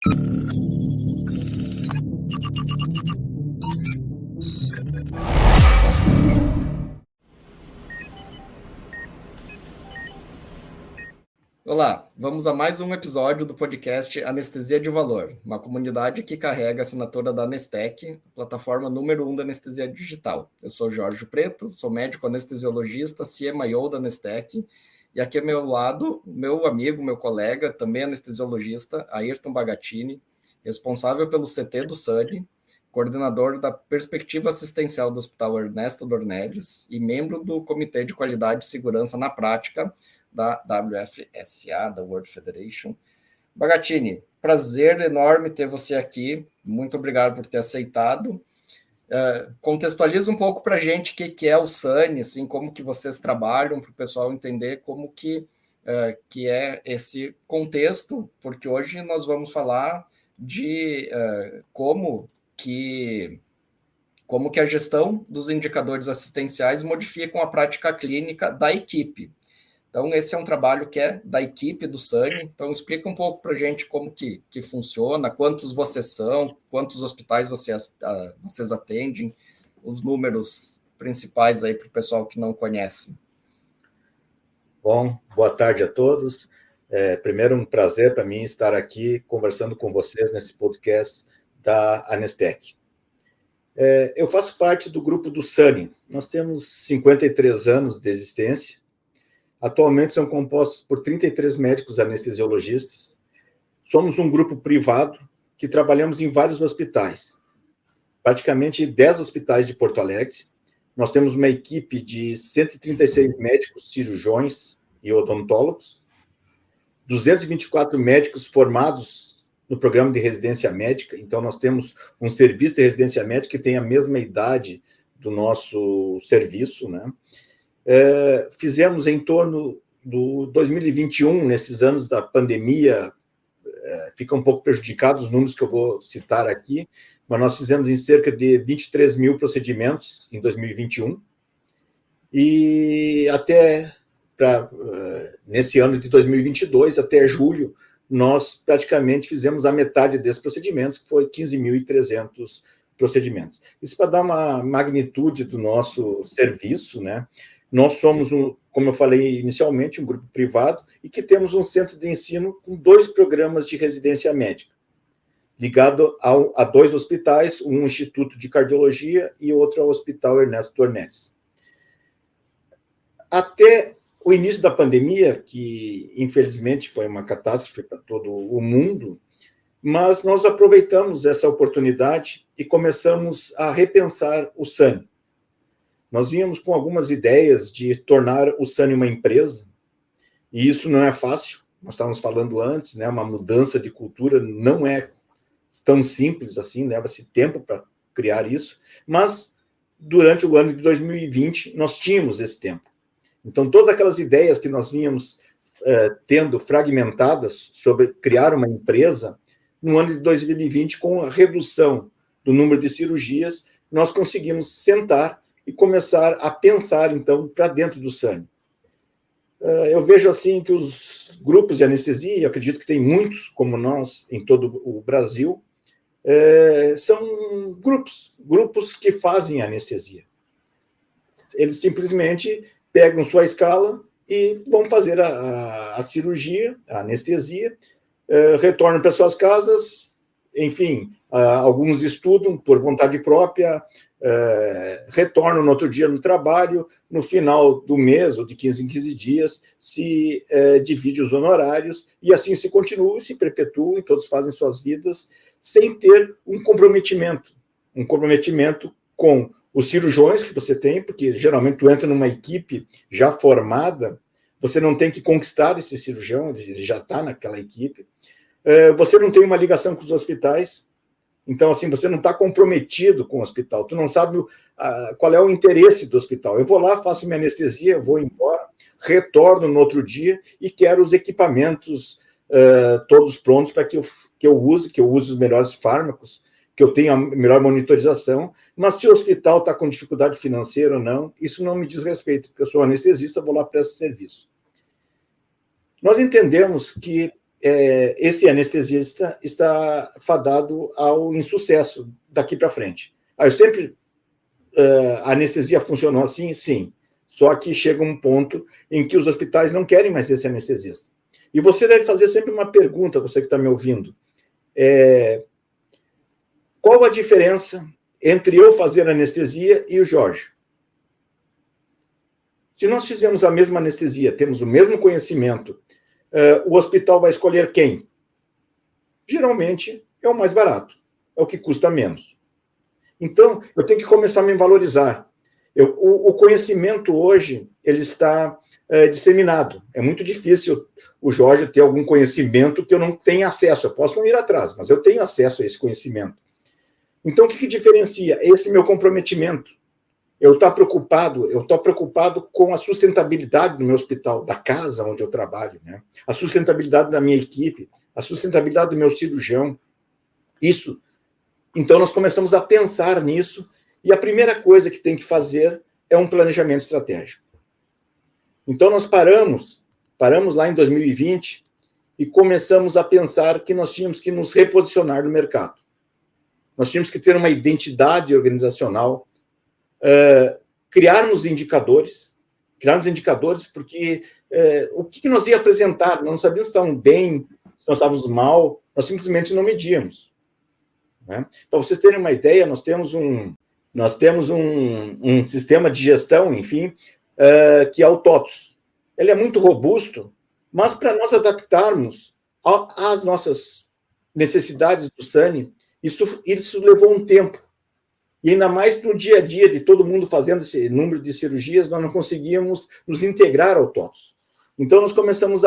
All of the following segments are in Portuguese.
Olá, vamos a mais um episódio do podcast Anestesia de Valor, uma comunidade que carrega a assinatura da Anestec, plataforma número 1 da anestesia digital. Eu sou Jorge Preto, sou médico anestesiologista, CMIO da Anestec, e aqui ao meu lado, meu amigo, meu colega, também anestesiologista, Ayrton Bagatini, responsável pelo CT do SANI, coordenador da Perspectiva Assistencial do Hospital Ernesto Dornelles e membro do Comitê de Qualidade e Segurança na Prática da WFSA, da World Federation. Bagatini, prazer enorme ter você aqui. Muito obrigado por ter aceitado. Contextualiza um pouco para a gente o que é o SANI, assim, como que vocês trabalham, para o pessoal entender como que é esse contexto, porque hoje nós vamos falar de como que a gestão dos indicadores assistenciais modificam a prática clínica da equipe. Então, esse é um trabalho que é da equipe do SANI. Então, explica um pouco para a gente como que funciona, quantos vocês são, quantos hospitais vocês atendem, os números principais aí para o pessoal que não conhece. Bom, boa tarde a todos. Primeiro, um prazer para mim estar aqui conversando com vocês nesse podcast da Anestec. Eu faço parte do grupo do SANI. Nós temos 53 anos de existência. Atualmente são compostos por 33 médicos anestesiologistas. Somos um grupo privado que trabalhamos em vários hospitais, praticamente 10 hospitais de Porto Alegre. Nós temos uma equipe de 136 médicos cirurgiões e odontólogos, 224 médicos formados no programa de residência médica. Então, nós temos um serviço de residência médica que tem a mesma idade do nosso serviço, né? Fizemos em torno do 2021, nesses anos da pandemia, fica um pouco prejudicado os números que eu vou citar aqui, mas nós fizemos em cerca de 23 mil procedimentos em 2021, e nesse ano de 2022, até julho, nós praticamente fizemos a metade desses procedimentos, que foi 15.300 procedimentos. Isso para dar uma magnitude do nosso serviço, né? Nós somos, como eu falei inicialmente, um grupo privado e que temos um centro de ensino com 2 programas de residência médica, ligado a 2 hospitais, um instituto de cardiologia e outro ao Hospital Ernesto Dornelles. Até o início da pandemia, que infelizmente foi uma catástrofe para todo o mundo, mas nós aproveitamos essa oportunidade e começamos a repensar o SANI. Nós vínhamos com algumas ideias de tornar o SANI uma empresa, e isso não é fácil. Nós estávamos falando antes, né, uma mudança de cultura não é tão simples assim, leva-se tempo para criar isso, mas durante o ano de 2020 nós tínhamos esse tempo. Então, todas aquelas ideias que nós vínhamos tendo fragmentadas sobre criar uma empresa, no ano de 2020, com a redução do número de cirurgias, nós conseguimos sentar e começar a pensar, então, para dentro do SANI. Eu vejo, assim, que os grupos de anestesia, e acredito que tem muitos, como nós, em todo o Brasil, são grupos que fazem anestesia. Eles simplesmente pegam sua escala e vão fazer a cirurgia, a anestesia, retornam para suas casas, enfim, alguns estudam por vontade própria, retornam no outro dia no trabalho, no final do mês, ou de 15 em 15 dias, se divide os honorários, e assim se continua, se perpetua, e todos fazem suas vidas, sem ter um comprometimento com os cirurgiões que você tem, porque geralmente tu entra numa equipe já formada, você não tem que conquistar esse cirurgião, ele já está naquela equipe, você não tem uma ligação com os hospitais. Então, assim, você não está comprometido com o hospital, tu não sabe qual é o interesse do hospital. Eu vou lá, faço minha anestesia, vou embora, retorno no outro dia e quero os equipamentos todos prontos para que eu use os melhores fármacos, que eu tenha a melhor monitorização, mas se o hospital está com dificuldade financeira ou não, isso não me diz respeito, porque eu sou anestesista, vou lá prestar serviço. Nós entendemos que esse anestesista está fadado ao insucesso daqui para frente. A anestesia funcionou assim? Sim. Só que chega um ponto em que os hospitais não querem mais esse anestesista. E você deve fazer sempre uma pergunta, você que está me ouvindo. Qual a diferença entre eu fazer anestesia e o Jorge? Se nós fizermos a mesma anestesia, temos o mesmo conhecimento, o hospital vai escolher quem? Geralmente é o mais barato, é o que custa menos. Então, eu tenho que começar a me valorizar. O conhecimento hoje, ele está disseminado. É muito difícil o Jorge ter algum conhecimento que eu não tenha acesso. Eu posso não ir atrás, mas eu tenho acesso a esse conhecimento. Então, o que diferencia? Esse meu comprometimento. Eu estou preocupado com a sustentabilidade do meu hospital, da casa onde eu trabalho, né? A sustentabilidade da minha equipe, a sustentabilidade do meu cirurgião. Isso. Então, nós começamos a pensar nisso, e a primeira coisa que tem que fazer é um planejamento estratégico. Então, nós paramos lá em 2020 e começamos a pensar que nós tínhamos que nos reposicionar no mercado. Nós tínhamos que ter uma identidade organizacional, criarmos indicadores, porque o que nós ia apresentar? Nós não sabíamos se estávamos bem, se nós estávamos mal, nós simplesmente não medíamos. Né? Para vocês terem uma ideia, nós temos um sistema de gestão, enfim, que é o TOTS. Ele é muito robusto, mas para nós adaptarmos às nossas necessidades do SANI, isso levou um tempo. E ainda mais no dia a dia de todo mundo fazendo esse número de cirurgias, nós não conseguíamos nos integrar ao TOTS. Então, nós começamos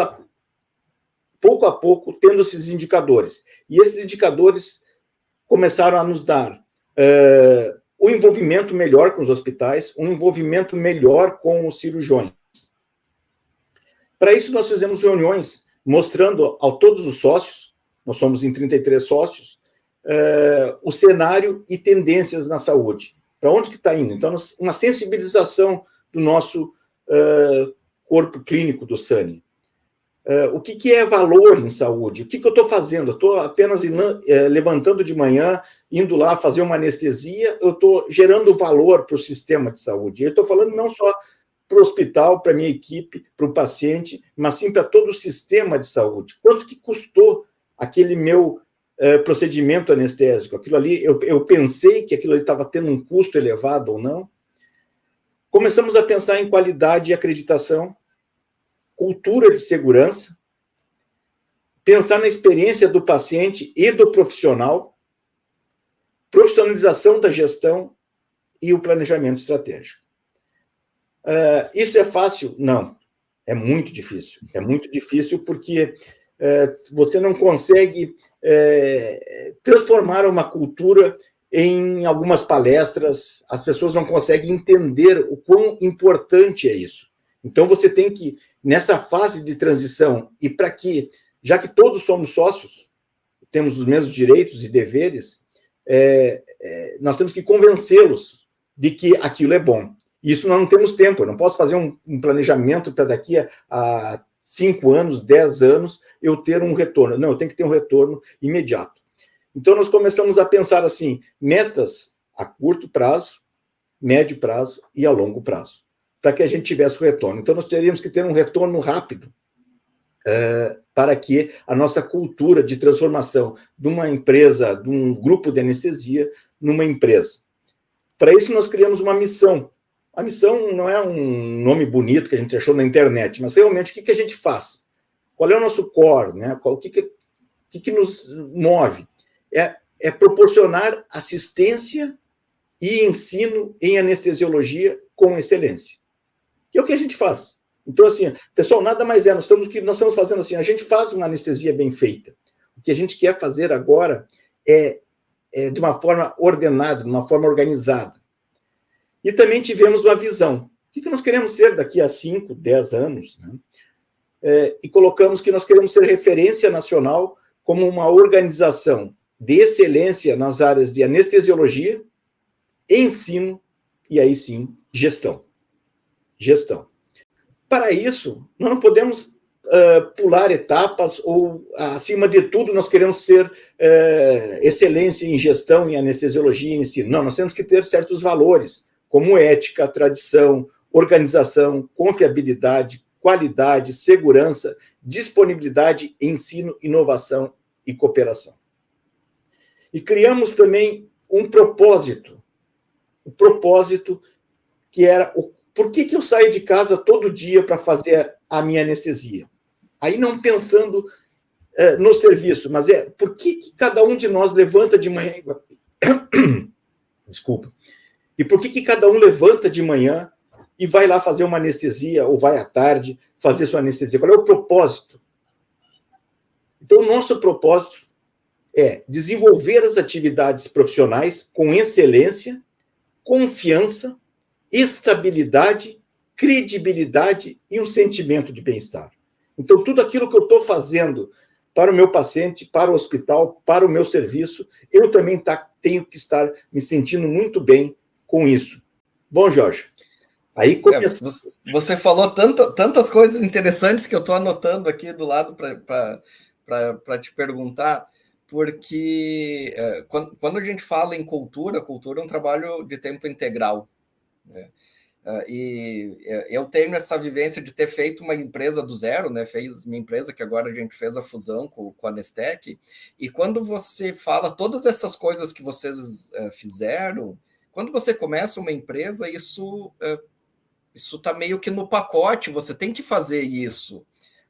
pouco a pouco, tendo esses indicadores. E esses indicadores começaram a nos dar um envolvimento melhor com os hospitais, um envolvimento melhor com os cirurgiões. Para isso, nós fizemos reuniões mostrando a todos os sócios, nós somos em 33 sócios, o cenário e tendências na saúde. Para onde que está indo? Então, uma sensibilização do nosso corpo clínico do SANI. O que é valor em saúde? O que eu estou fazendo? Eu estou apenas levantando de manhã, indo lá fazer uma anestesia, eu estou gerando valor para o sistema de saúde. Eu estou falando não só para o hospital, para a minha equipe, para o paciente, mas sim para todo o sistema de saúde. Quanto que custou aquele meu procedimento anestésico? Aquilo ali, eu pensei que aquilo ali estava tendo um custo elevado ou não? Começamos a pensar em qualidade e acreditação, cultura de segurança, pensar na experiência do paciente e do profissional, profissionalização da gestão e o planejamento estratégico. Isso é fácil? Não. É muito difícil. É muito difícil porque você não consegue transformar uma cultura em algumas palestras, as pessoas não conseguem entender o quão importante é isso. Então, você tem que, nessa fase de transição, e para que, já que todos somos sócios, temos os mesmos direitos e deveres, nós temos que convencê-los de que aquilo é bom. Isso nós não temos tempo, eu não posso fazer um planejamento para daqui a 5 anos, 10 anos, eu ter um retorno. Não, eu tenho que ter um retorno imediato. Então, nós começamos a pensar assim, metas a curto prazo, médio prazo e a longo prazo, para que a gente tivesse o retorno. Então, nós teríamos que ter um retorno rápido para que a nossa cultura de transformação de uma empresa, de um grupo de anestesia, numa empresa. Para isso, nós criamos uma missão. A missão não é um nome bonito que a gente achou na internet, mas realmente o que a gente faz? Qual é o nosso core? Né? O que nos move? É proporcionar assistência e ensino em anestesiologia com excelência. Que é o que a gente faz. Então, assim, pessoal, nada mais nós estamos fazendo assim, a gente faz uma anestesia bem feita. O que a gente quer fazer agora é de uma forma ordenada, de uma forma organizada. E também tivemos uma visão. O que nós queremos ser daqui a 5, 10 anos? Né? E colocamos que nós queremos ser referência nacional como uma organização de excelência nas áreas de anestesiologia, ensino e, aí sim, gestão. Para isso, nós não podemos pular etapas ou, acima de tudo, nós queremos ser excelência em gestão, em anestesiologia, em ensino. Não, nós temos que ter certos valores, como ética, tradição, organização, confiabilidade, qualidade, segurança, disponibilidade, ensino, inovação e cooperação. E criamos também um propósito. O propósito que era por que eu saio de casa todo dia para fazer a minha anestesia? Aí não pensando no serviço, mas por que cada um de nós levanta de manhã... Desculpa. E por que cada um levanta de manhã e vai lá fazer uma anestesia, ou vai à tarde fazer sua anestesia? Qual é o propósito? Então, o nosso propósito é desenvolver as atividades profissionais com excelência, confiança, estabilidade, credibilidade e um sentimento de bem-estar. Então, tudo aquilo que eu estou fazendo para o meu paciente, para o hospital, para o meu serviço, eu também tenho que estar me sentindo muito bem com isso. Bom, Jorge, aí começa... Você falou tantas coisas interessantes que eu estou anotando aqui do lado para te perguntar, porque quando a gente fala em cultura é um trabalho de tempo integral, né? E eu tenho essa vivência de ter feito uma empresa do zero, né? Fez minha empresa, que agora a gente fez a fusão com a Nestec, e quando você fala todas essas coisas que vocês fizeram, quando você começa uma empresa, isso está meio que no pacote, você tem que fazer isso,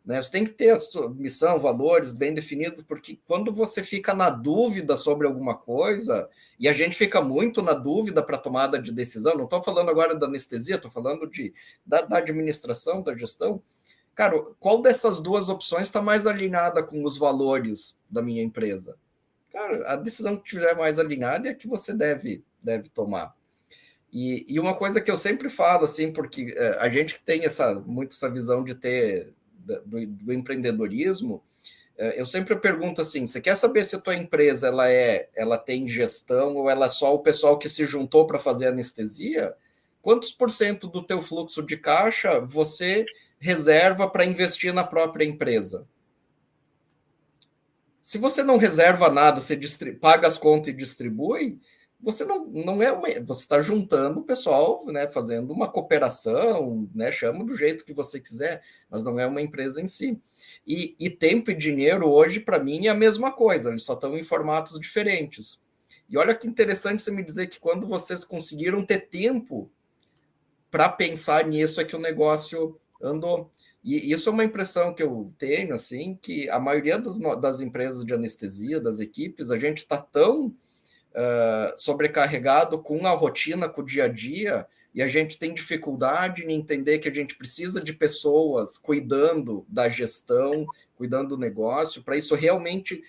né? Você tem que ter a sua missão, valores bem definidos, porque quando você fica na dúvida sobre alguma coisa, e a gente fica muito na dúvida para tomada de decisão, não estou falando agora da anestesia, estou falando da administração, da gestão. Cara, qual dessas duas opções está mais alinhada com os valores da minha empresa? Cara, a decisão que estiver mais alinhada é a que você deve tomar. E uma coisa que eu sempre falo, assim, porque a gente tem muito essa visão de ter do empreendedorismo, eu sempre pergunto assim, você quer saber se a tua empresa ela tem gestão ou ela é só o pessoal que se juntou para fazer anestesia? Quantos % do teu fluxo de caixa você reserva para investir na própria empresa? Se você não reserva nada, você paga as contas e distribui, você não é você está juntando o pessoal, né, fazendo uma cooperação, né, chama do jeito que você quiser, mas não é uma empresa em si. E tempo e dinheiro hoje, para mim, é a mesma coisa, eles só estão em formatos diferentes. E olha que interessante você me dizer que quando vocês conseguiram ter tempo para pensar nisso, é que o negócio andou. E isso é uma impressão que eu tenho, assim, que a maioria das empresas de anestesia, das equipes, a gente está tão sobrecarregado com a rotina, com o dia a dia, e a gente tem dificuldade em entender que a gente precisa de pessoas cuidando da gestão, cuidando do negócio, para isso realmente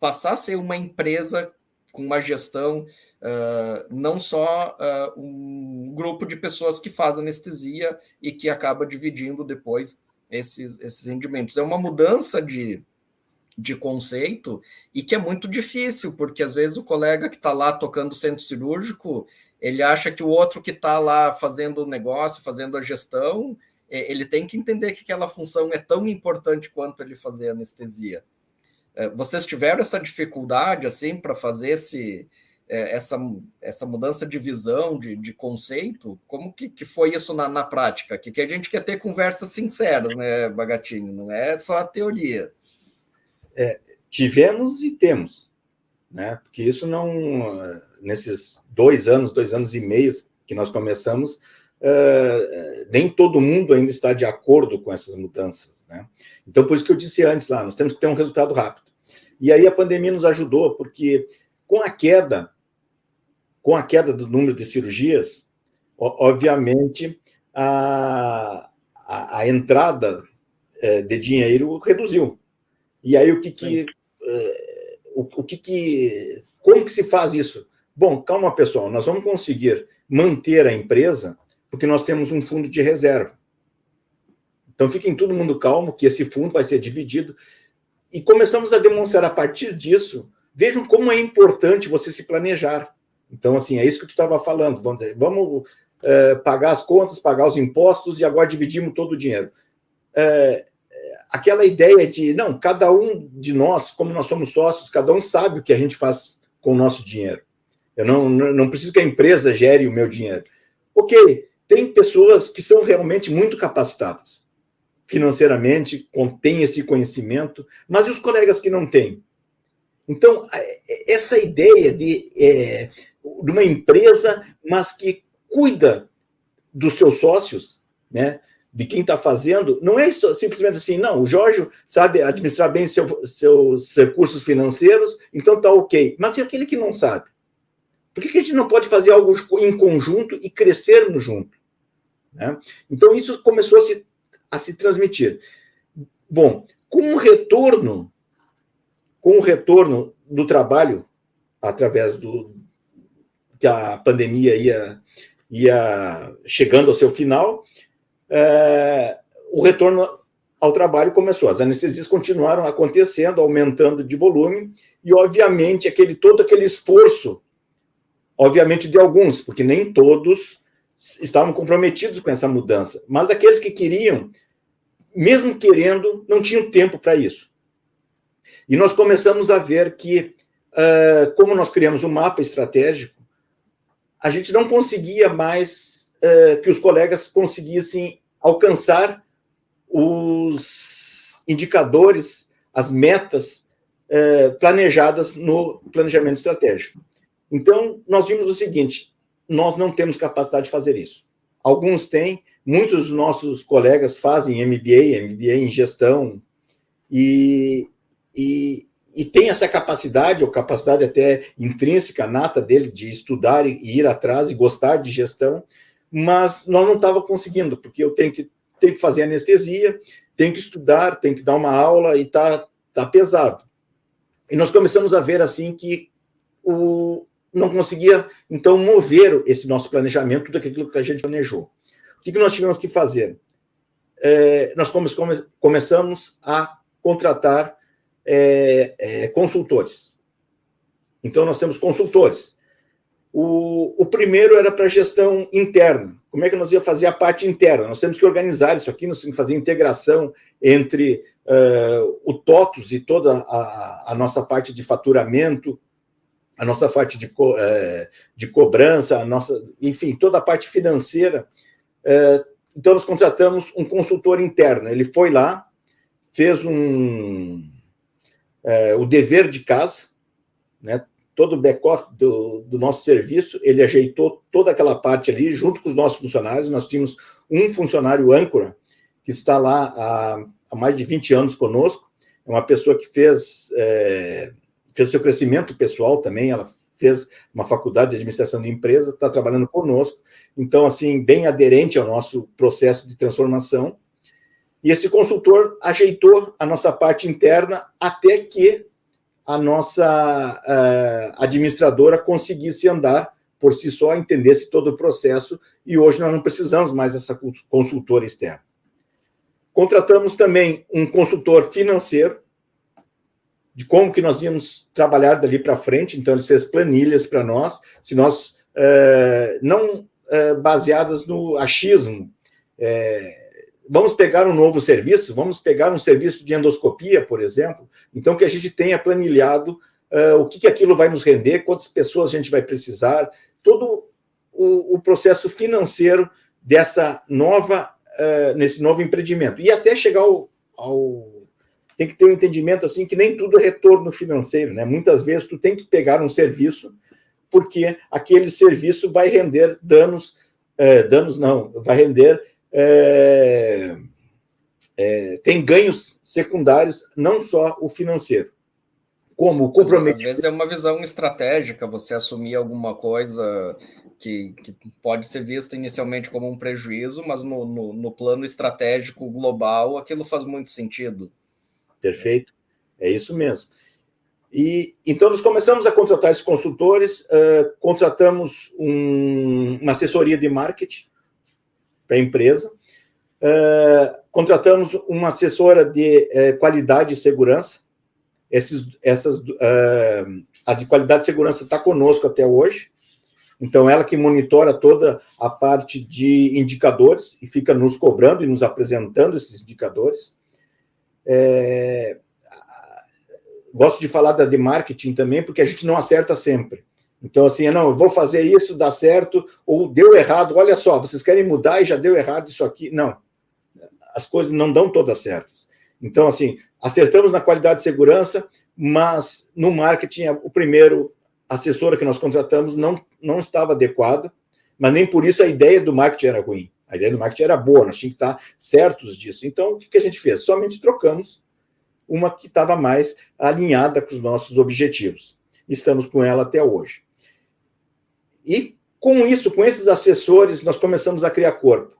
passar a ser uma empresa com uma gestão, não só um grupo de pessoas que faz anestesia e que acaba dividindo depois esses rendimentos. É uma mudança de conceito e que é muito difícil, porque às vezes o colega que está lá tocando o centro cirúrgico, ele acha que o outro que está lá fazendo o negócio, fazendo a gestão, ele tem que entender que aquela função é tão importante quanto ele fazer anestesia. Vocês tiveram essa dificuldade assim para fazer essa mudança de visão, de conceito? Como que foi isso na prática? Que a gente quer ter conversas sinceras, né, Bagatinho? Não é só a teoria. Tivemos e temos, né? Porque isso não, nesses 2 anos e meio que nós começamos, nem todo mundo ainda está de acordo com essas mudanças, né? Então, por isso que eu disse antes lá, nós temos que ter um resultado rápido. E aí a pandemia nos ajudou, porque com a queda do número de cirurgias, obviamente, a entrada de dinheiro reduziu. E aí como que se faz isso? Bom, calma, pessoal, nós vamos conseguir manter a empresa porque nós temos um fundo de reserva. Então, fiquem todo mundo calmo, que esse fundo vai ser dividido. E começamos a demonstrar a partir disso, vejam como é importante você se planejar. Então, assim, é isso que tu estava falando. Vamos pagar as contas, pagar os impostos e agora dividimos todo o dinheiro. aquela ideia de, não, cada um de nós, como nós somos sócios, cada um sabe o que a gente faz com o nosso dinheiro. Eu não preciso que a empresa gere o meu dinheiro. Ok, tem pessoas que são realmente muito capacitadas financeiramente, têm esse conhecimento, mas e os colegas que não têm? Então, essa ideia de uma empresa, mas que cuida dos seus sócios, né, de quem está fazendo, não é simplesmente assim, não, o Jorge sabe administrar bem seus recursos financeiros, então está ok. Mas e aquele que não sabe? Por que a gente não pode fazer algo em conjunto e crescermos junto? Né? Então, isso começou a se transmitir. Bom, com o retorno do trabalho, através que a pandemia ia chegando ao seu final, o retorno ao trabalho começou. As anestesias continuaram acontecendo, aumentando de volume, e, obviamente, todo aquele esforço, obviamente, de alguns, porque nem todos estavam comprometidos com essa mudança, mas aqueles que queriam, mesmo querendo, não tinham tempo para isso. E nós começamos a ver que, como nós criamos um mapa estratégico, a gente não conseguia mais que os colegas conseguissem alcançar os indicadores, as metas planejadas no planejamento estratégico. Então, nós vimos o seguinte, nós não temos capacidade de fazer isso. Alguns têm, muitos dos nossos colegas fazem MBA em gestão, e tem essa capacidade, ou capacidade até intrínseca, nata dele, de estudar e ir atrás e gostar de gestão, mas nós não estávamos conseguindo, porque eu tenho que fazer anestesia, tenho que estudar, tenho que dar uma aula, e tá pesado. E nós começamos a ver assim que não conseguia, então, mover esse nosso planejamento, tudo aquilo que a gente planejou. O que nós tivemos que fazer? Nós começamos a contratar consultores. Então, nós temos consultores. O primeiro era para gestão interna. Como é que nós ia fazer a parte interna? Nós temos que organizar isso aqui, nós temos que fazer integração entre o TOTUS e toda a nossa parte de faturamento, a nossa parte de cobrança, enfim, toda a parte financeira. Então, nós contratamos um consultor interno. Ele foi lá, fez o dever de casa, né? Todo o back-off do nosso serviço, ele ajeitou toda aquela parte ali, junto com os nossos funcionários. Nós tínhamos um funcionário âncora, que está lá há mais de 20 anos conosco. É uma pessoa que fez seu crescimento pessoal também, ela fez uma faculdade de administração de empresa, está trabalhando conosco. Então, assim, bem aderente ao nosso processo de transformação. E esse consultor ajeitou a nossa parte interna até que a nossa administradora conseguisse andar por si só, entendesse todo o processo, e hoje nós não precisamos mais dessa consultora externa. Contratamos também um consultor financeiro, de como que nós íamos trabalhar dali para frente. Então, ele fez planilhas para nós, se nós não baseadas no achismo, vamos pegar um novo serviço, vamos pegar um serviço de endoscopia, por exemplo, então que a gente tenha planilhado o que aquilo vai nos render, quantas pessoas a gente vai precisar, todo o processo financeiro nesse novo empreendimento. E até chegar tem que ter um entendimento assim que nem tudo é retorno financeiro, né? Muitas vezes tu tem que pegar um serviço porque aquele serviço vai render vai render tem ganhos secundários, não só o financeiro, como o comprometimento. Às vezes é uma visão estratégica, você assumir alguma coisa que pode ser vista inicialmente como um prejuízo, mas no plano estratégico global, aquilo faz muito sentido. Perfeito, é isso mesmo. E então nós começamos a contratar esses consultores, contratamos uma assessoria de marketing para a empresa, contratamos uma assessora de qualidade e segurança. A de qualidade e segurança está conosco até hoje, então ela que monitora toda a parte de indicadores e fica nos cobrando e nos apresentando esses indicadores. Gosto de falar de marketing também, porque a gente não acerta sempre. Então, assim, não, eu vou fazer isso, dá certo, ou deu errado, olha só, vocês querem mudar e já deu errado isso aqui. Não, as coisas não dão todas certas. Então, assim, acertamos na qualidade de segurança, mas no marketing, o primeiro assessora que nós contratamos não estava adequada, mas nem por isso a ideia do marketing era ruim. A ideia do marketing era boa, nós tínhamos que estar certos disso. Então, o que a gente fez? Somente trocamos uma que estava mais alinhada com os nossos objetivos. Estamos com ela até hoje. E com isso, com esses assessores, nós começamos a criar corpo.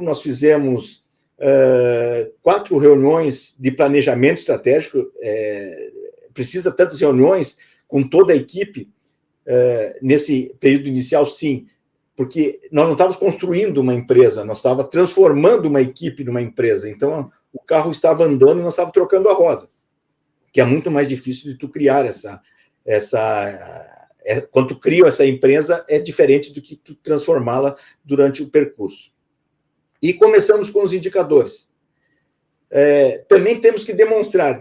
Nós fizemos 4 reuniões de planejamento estratégico. Precisa tantas reuniões com toda a equipe nesse período inicial, sim, porque nós não estávamos construindo uma empresa, nós estávamos transformando uma equipe numa empresa. Então, o carro estava andando e nós estávamos trocando a roda, que é muito mais difícil de tu criar quando tu cria essa empresa, é diferente do que tu transformá-la durante o percurso. E começamos com os indicadores. Também temos que demonstrar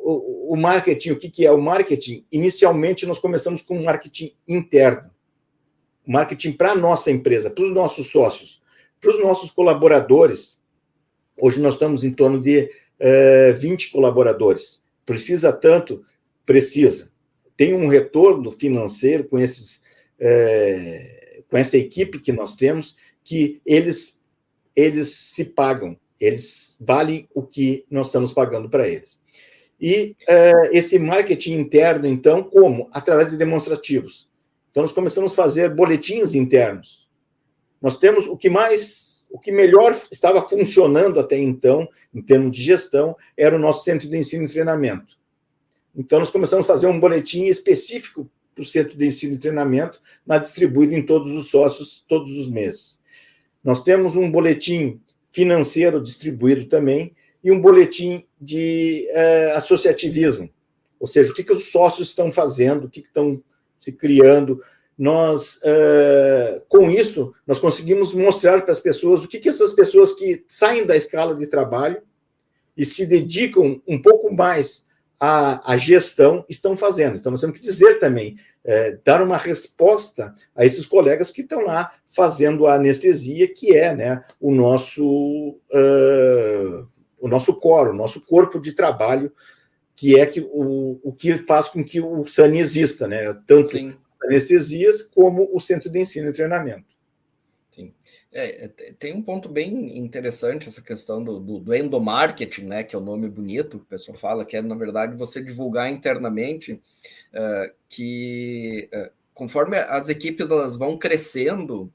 o marketing. O que é o marketing? Inicialmente, nós começamos com um marketing interno. Marketing para a nossa empresa, para os nossos sócios, para os nossos colaboradores. Hoje nós estamos em torno de 20 colaboradores. Precisa tanto? Precisa. Tem um retorno financeiro com essa equipe que nós temos, que eles se pagam, eles valem o que nós estamos pagando para eles. E esse marketing interno, então, como? Através de demonstrativos. Então, nós começamos a fazer boletins internos. Nós temos o que melhor estava funcionando até então, em termos de gestão, era o nosso centro de ensino e treinamento. Então, nós começamos a fazer um boletim específico para o centro de ensino e treinamento, mas distribuído em todos os sócios todos os meses. Nós temos um boletim financeiro distribuído também e um boletim de associativismo, ou seja, o que os sócios estão fazendo, o que estão se criando. Nós, com isso, nós conseguimos mostrar para as pessoas o que essas pessoas que saem da escala de trabalho e se dedicam um pouco mais à gestão estão fazendo. Então, nós temos que dizer também, dar uma resposta a esses colegas que estão lá fazendo a anestesia, que é, né, o nosso core, o nosso corpo de trabalho, que é o que faz com que o SANI exista, né? Tanto Sim. Anestesias como o Centro de Ensino e Treinamento. Sim. Tem um ponto bem interessante, essa questão do endomarketing, né, que é o nome bonito que o pessoal fala, que é, na verdade, você divulgar internamente conforme as equipes elas vão crescendo,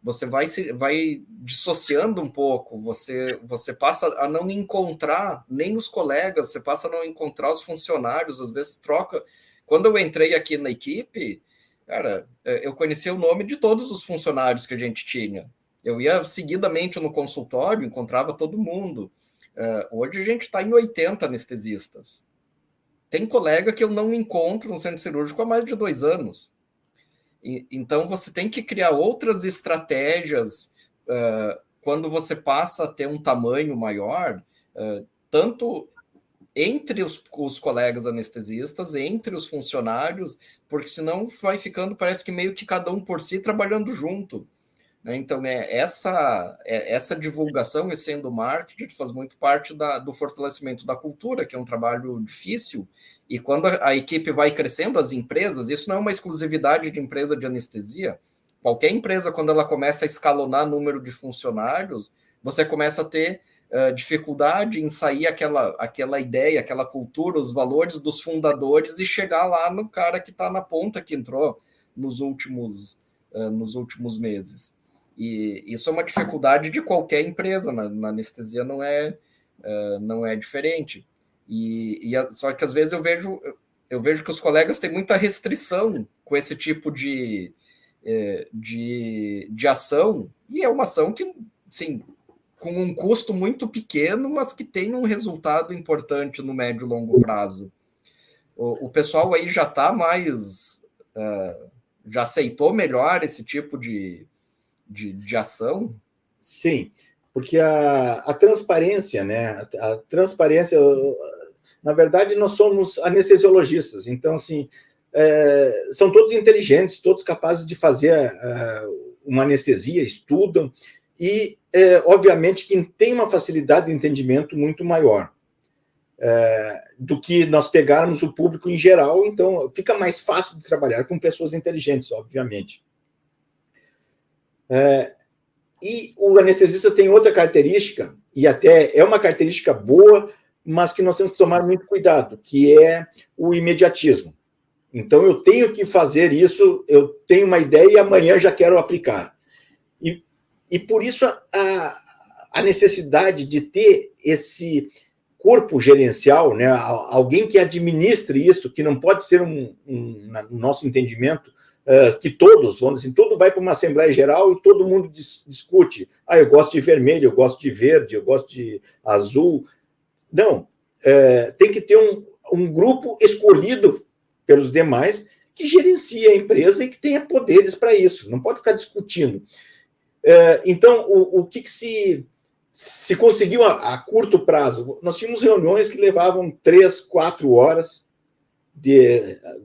você vai dissociando um pouco, você passa a não encontrar nem os colegas, você passa a não encontrar os funcionários, às vezes troca. Quando eu entrei aqui na equipe, cara, eu conhecia o nome de todos os funcionários que a gente tinha. Eu ia seguidamente no consultório, encontrava todo mundo. Hoje a gente está em 80 anestesistas. Tem colega que eu não encontro no centro cirúrgico há mais de 2 anos. Então, você tem que criar outras estratégias quando você passa a ter um tamanho maior, tanto entre os colegas anestesistas, entre os funcionários, porque senão vai ficando, parece que meio que cada um por si trabalhando junto. Né? Então, essa divulgação, esse endomarketing faz muito parte do fortalecimento da cultura, que é um trabalho difícil, e quando a equipe vai crescendo, as empresas, isso não é uma exclusividade de empresa de anestesia, qualquer empresa, quando ela começa a escalonar número de funcionários, você começa a ter dificuldade em sair aquela ideia, aquela cultura, os valores dos fundadores e chegar lá no cara que está na ponta, que entrou nos últimos meses. E isso é uma dificuldade de qualquer empresa, na anestesia não é diferente. Só que às vezes eu vejo que os colegas têm muita restrição com esse tipo de ação, e é uma ação que, sim, com um custo muito pequeno, mas que tem um resultado importante no médio e longo prazo. O pessoal aí já está mais... já aceitou melhor esse tipo de ação? Sim. porque a transparência, né? A transparência, na verdade, nós somos anestesiologistas, então, assim, são todos inteligentes, todos capazes de fazer uma anestesia, estudam, e, obviamente, quem tem uma facilidade de entendimento muito maior do que nós pegarmos o público em geral, então fica mais fácil de trabalhar com pessoas inteligentes, obviamente. E o anestesista tem outra característica, e até é uma característica boa, mas que nós temos que tomar muito cuidado, que é o imediatismo. Então, eu tenho que fazer isso, eu tenho uma ideia e amanhã já quero aplicar. E por isso a necessidade de ter esse corpo gerencial, né? Alguém que administre isso, que não pode ser no nosso entendimento, que todos, vamos dizer, tudo vai para uma Assembleia Geral e todo mundo discute. Eu gosto de vermelho, eu gosto de verde, eu gosto de azul. Não, tem que ter um grupo escolhido pelos demais que gerencie a empresa e que tenha poderes para isso. Não pode ficar discutindo. Então, o que se conseguiu a curto prazo? Nós tínhamos reuniões que levavam 3, 4 horas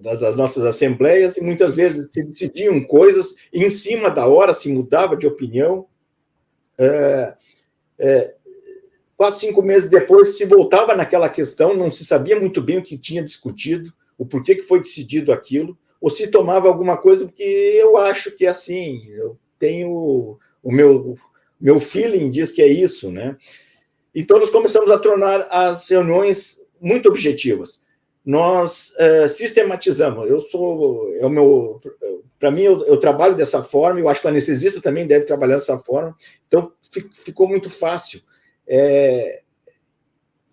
das nossas assembleias, e muitas vezes se decidiam coisas, e em cima da hora se mudava de opinião. 4, 5 meses depois se voltava naquela questão, não se sabia muito bem o que tinha discutido, o porquê que foi decidido aquilo, ou se tomava alguma coisa, porque eu acho que é assim, eu tenho o meu feeling diz que é isso, né? Então, nós começamos a tornar as reuniões muito objetivas. Nós sistematizamos. Para mim, eu trabalho dessa forma, eu acho que o anestesista também deve trabalhar dessa forma, então ficou muito fácil.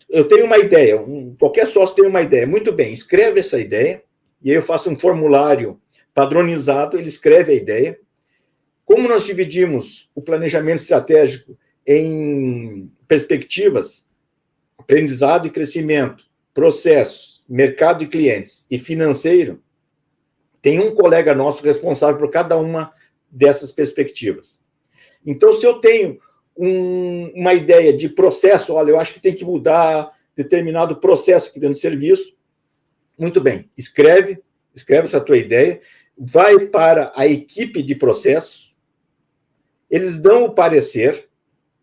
Eu tenho uma ideia, qualquer sócio tem uma ideia, muito bem, escreve essa ideia, e aí eu faço um formulário padronizado, ele escreve a ideia. Como nós dividimos o planejamento estratégico em perspectivas, aprendizado e crescimento, processos, mercado e clientes e financeiro, tem um colega nosso responsável por cada uma dessas perspectivas. Então, se eu tenho uma ideia de processo, olha, eu acho que tem que mudar determinado processo aqui dentro do serviço, muito bem, escreve essa tua ideia, vai para a equipe de processos, eles dão o parecer,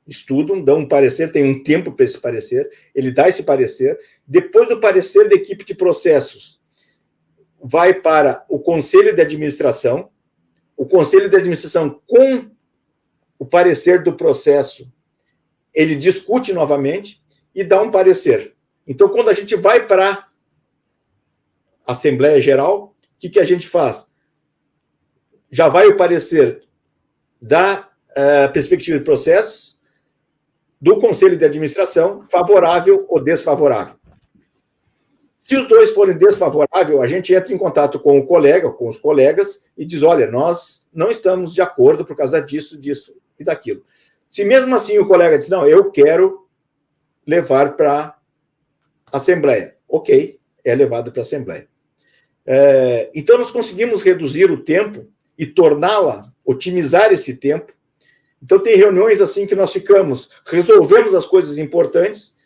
estudam, dão um parecer, tem um tempo para esse parecer, ele dá esse parecer, depois do parecer da equipe de processos, vai para o conselho de administração, o conselho de administração com o parecer do processo, ele discute novamente e dá um parecer. Então, quando a gente vai para a Assembleia Geral, o que a gente faz? Já vai o parecer da perspectiva de processos, do Conselho de Administração, favorável ou desfavorável. Se os dois forem desfavoráveis, a gente entra em contato com o colega, com os colegas, e diz, olha, nós não estamos de acordo por causa disso e daquilo. Se mesmo assim o colega diz, não, eu quero levar para a Assembleia. Ok, é levado para a Assembleia. Então, nós conseguimos reduzir o tempo e torná-la, otimizar esse tempo. Então, tem reuniões assim que nós resolvemos as coisas importantes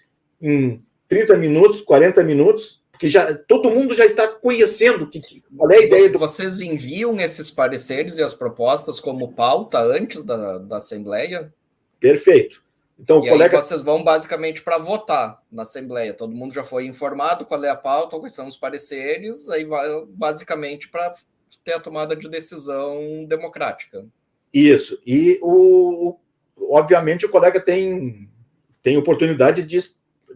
em 30 minutos, 40 minutos, porque todo mundo já está conhecendo qual é a ideia do... Vocês enviam esses pareceres e as propostas como pauta antes da Assembleia? Perfeito. Então, e aí vocês vão basicamente para votar na Assembleia. Todo mundo já foi informado qual é a pauta, quais são os pareceres, aí vai basicamente para ter a tomada de decisão democrática. Isso. E, obviamente, o colega tem oportunidade de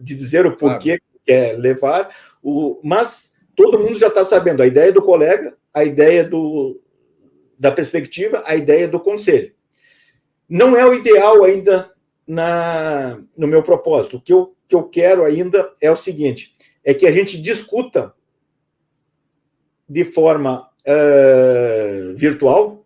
dizer o porquê que quer levar, mas todo mundo já está sabendo a ideia do colega, a ideia da perspectiva, a ideia do conselho. Não é o ideal ainda no meu propósito. O que eu quero ainda é o seguinte, é que a gente discuta de forma virtual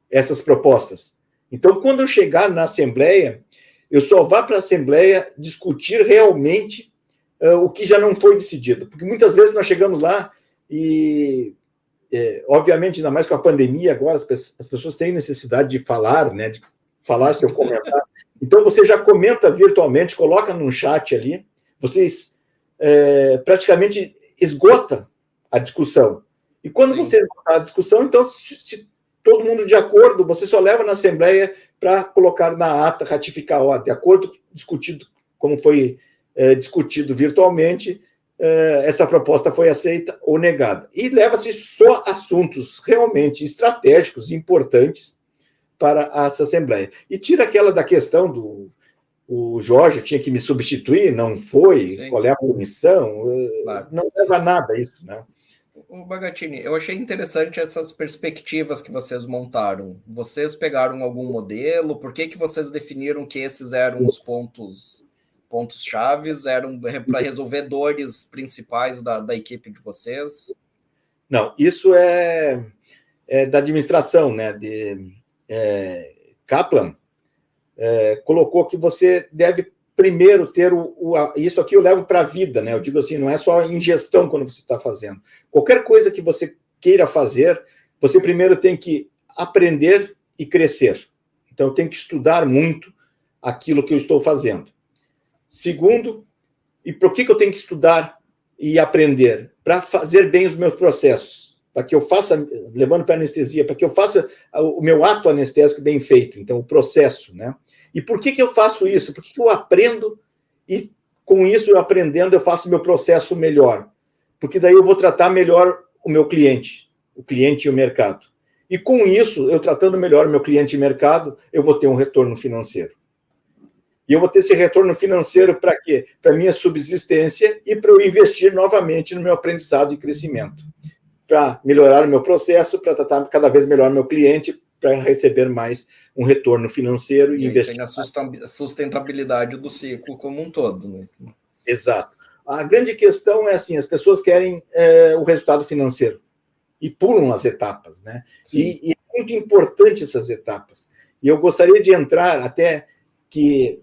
essas propostas. Então, quando eu chegar na Assembleia, eu só vá para a Assembleia discutir realmente o que já não foi decidido. Porque muitas vezes nós chegamos lá e, obviamente, ainda mais com a pandemia agora, as pessoas têm necessidade de falar, né, de falar seu comentário. Então, você já comenta virtualmente, coloca no chat ali, vocês praticamente esgota a discussão. E quando Sim. você esgotar a discussão, então, se todo mundo de acordo, você só leva na Assembleia para colocar na ata, ratificar, ó, de acordo, discutido, como foi discutido virtualmente, essa proposta foi aceita ou negada. E leva-se só assuntos realmente estratégicos, importantes para essa Assembleia. E tira aquela da questão do o Jorge tinha que me substituir, não foi, Sim. Qual é a punição, claro. Não leva a nada isso, né? O Bagatini, eu achei interessante essas perspectivas que vocês montaram. Vocês pegaram algum modelo? Por que vocês definiram que esses eram os pontos chaves? Eram para resolver dores principais da equipe de vocês? Não, isso é da administração, né? Kaplan colocou que você deve primeiro ter isso aqui eu levo para a vida, né? Eu digo assim, não é só em gestão quando você está fazendo. Qualquer coisa que você queira fazer, você primeiro tem que aprender e crescer. Então, eu tenho que estudar muito aquilo que eu estou fazendo. Segundo, e por que eu tenho que estudar e aprender? Para fazer bem os meus processos, para que eu faça, levando para anestesia, para que eu faça o meu ato anestésico bem feito, então, o processo, né? E por que eu faço isso? Por que eu aprendo e, com isso, eu aprendendo, eu faço meu processo melhor? Porque daí eu vou tratar melhor o meu cliente e o mercado. E, com isso, eu tratando melhor o meu cliente e mercado, eu vou ter um retorno financeiro. E eu vou ter esse retorno financeiro para quê? Para a minha subsistência e para eu investir novamente no meu aprendizado e crescimento. Para melhorar o meu processo, para tratar cada vez melhor o meu cliente, para receber mais um retorno financeiro e investir. Tem a sustentabilidade do ciclo como um todo, né? Exato. A grande questão é assim, as pessoas querem o resultado financeiro e pulam as etapas, né? E é muito importante essas etapas. E eu gostaria de entrar até que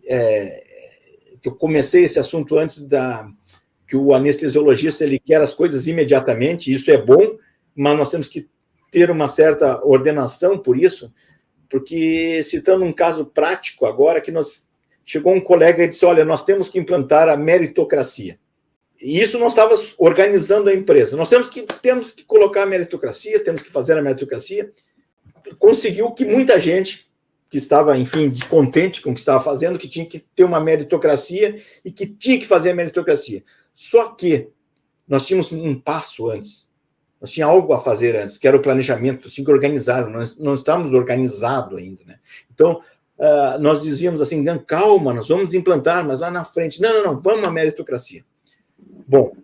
eu comecei esse assunto antes que o anestesiologista ele quer as coisas imediatamente, isso é bom, mas nós temos que ter uma certa ordenação por isso, porque citando um caso prático agora, que chegou um colega e disse, olha, nós temos que implantar a meritocracia. E isso nós estávamos organizando a empresa. Nós temos que colocar a meritocracia, temos que fazer a meritocracia. Conseguiu que muita gente que estava, enfim, descontente com o que estava fazendo, que tinha que ter uma meritocracia e que tinha que fazer a meritocracia. Só que nós tínhamos um passo antes. Nós tínhamos algo a fazer antes, que era o planejamento, nós tínhamos que organizar, nós não estávamos organizados ainda, né? Então, nós dizíamos assim, não, calma, nós vamos implantar, mas lá na frente, não, vamos à meritocracia. Bom,